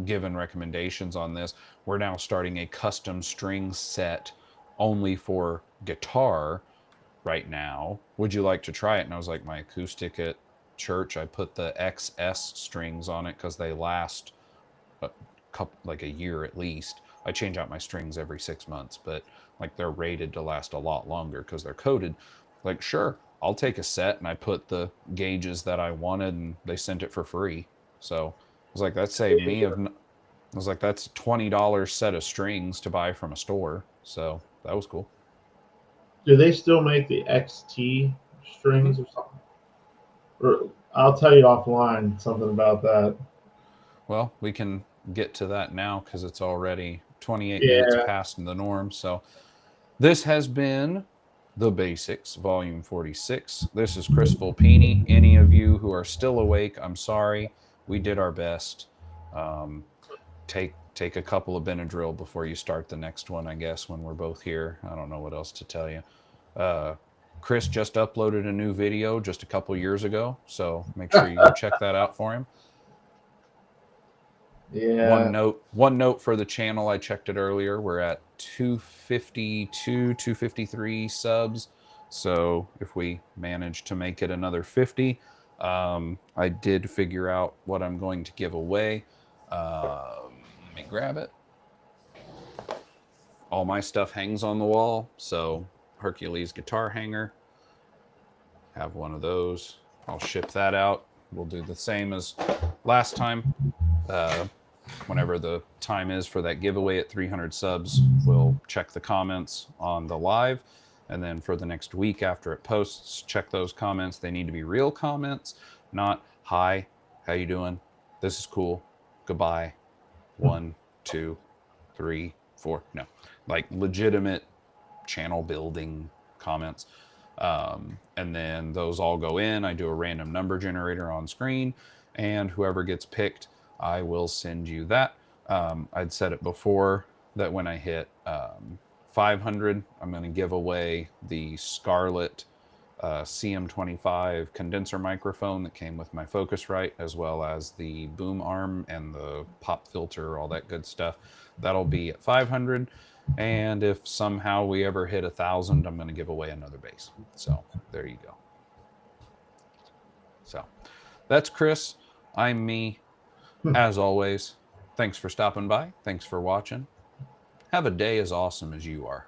given recommendations on this. We're now starting a custom string set only for guitar right now. Would you like to try it? And I was like, my acoustic at church, I put the XS strings on it because they last a couple, like a year at least. I change out my strings every 6 months, but like they're rated to last a lot longer because they're coated. Like, sure, I'll take a set, and I put the gauges that I wanted, and they sent it for free. So I was like, that saved me of. I was like, that's $20 set of strings to buy from a store. So that was cool. do they still make the XT strings or something? Or I'll tell you offline something about that. Well, we can get to that now because it's already 28 minutes Yeah. past the norm. So this has been the BASSics, Volume 46. This is Chris Volpini. Any of you who are still awake, I'm sorry. We did our best. Take a couple of Benadryl before you start the next one, I guess, when we're both here. I don't know what else to tell you. Chris just uploaded a new video just a couple years ago, so make sure you go check that out for him. Yeah. One note for the channel, I checked it earlier. We're at 252, 253 subs. So if we manage to make it another 50, I did figure out what I'm going to give away. Let me grab it. All my stuff hangs on the wall, so Hercules guitar hanger. Have one of those. I'll ship that out. We'll do the same as last time. Whenever the time is for that giveaway at 300 subs, we'll check the comments on the live. And then for the next week after it posts, check those comments. They need to be real comments, not, hi, how you doing? This is cool. Goodbye. 1, 2, 3, 4. No, like legitimate channel building comments. And then those all go in. I do a random number generator on screen, and whoever gets picked, I will send you that. I'd said it before that when I hit 500, I'm going to give away the Scarlet CM25 condenser microphone that came with my Focusrite, as well as the boom arm and the pop filter, all that good stuff. That'll be at 500. And if somehow we ever hit 1,000, I'm going to give away another bass. So there you go. So that's Chris. I'm me. As always, thanks for stopping by. Thanks for watching. Have a day as awesome as you are.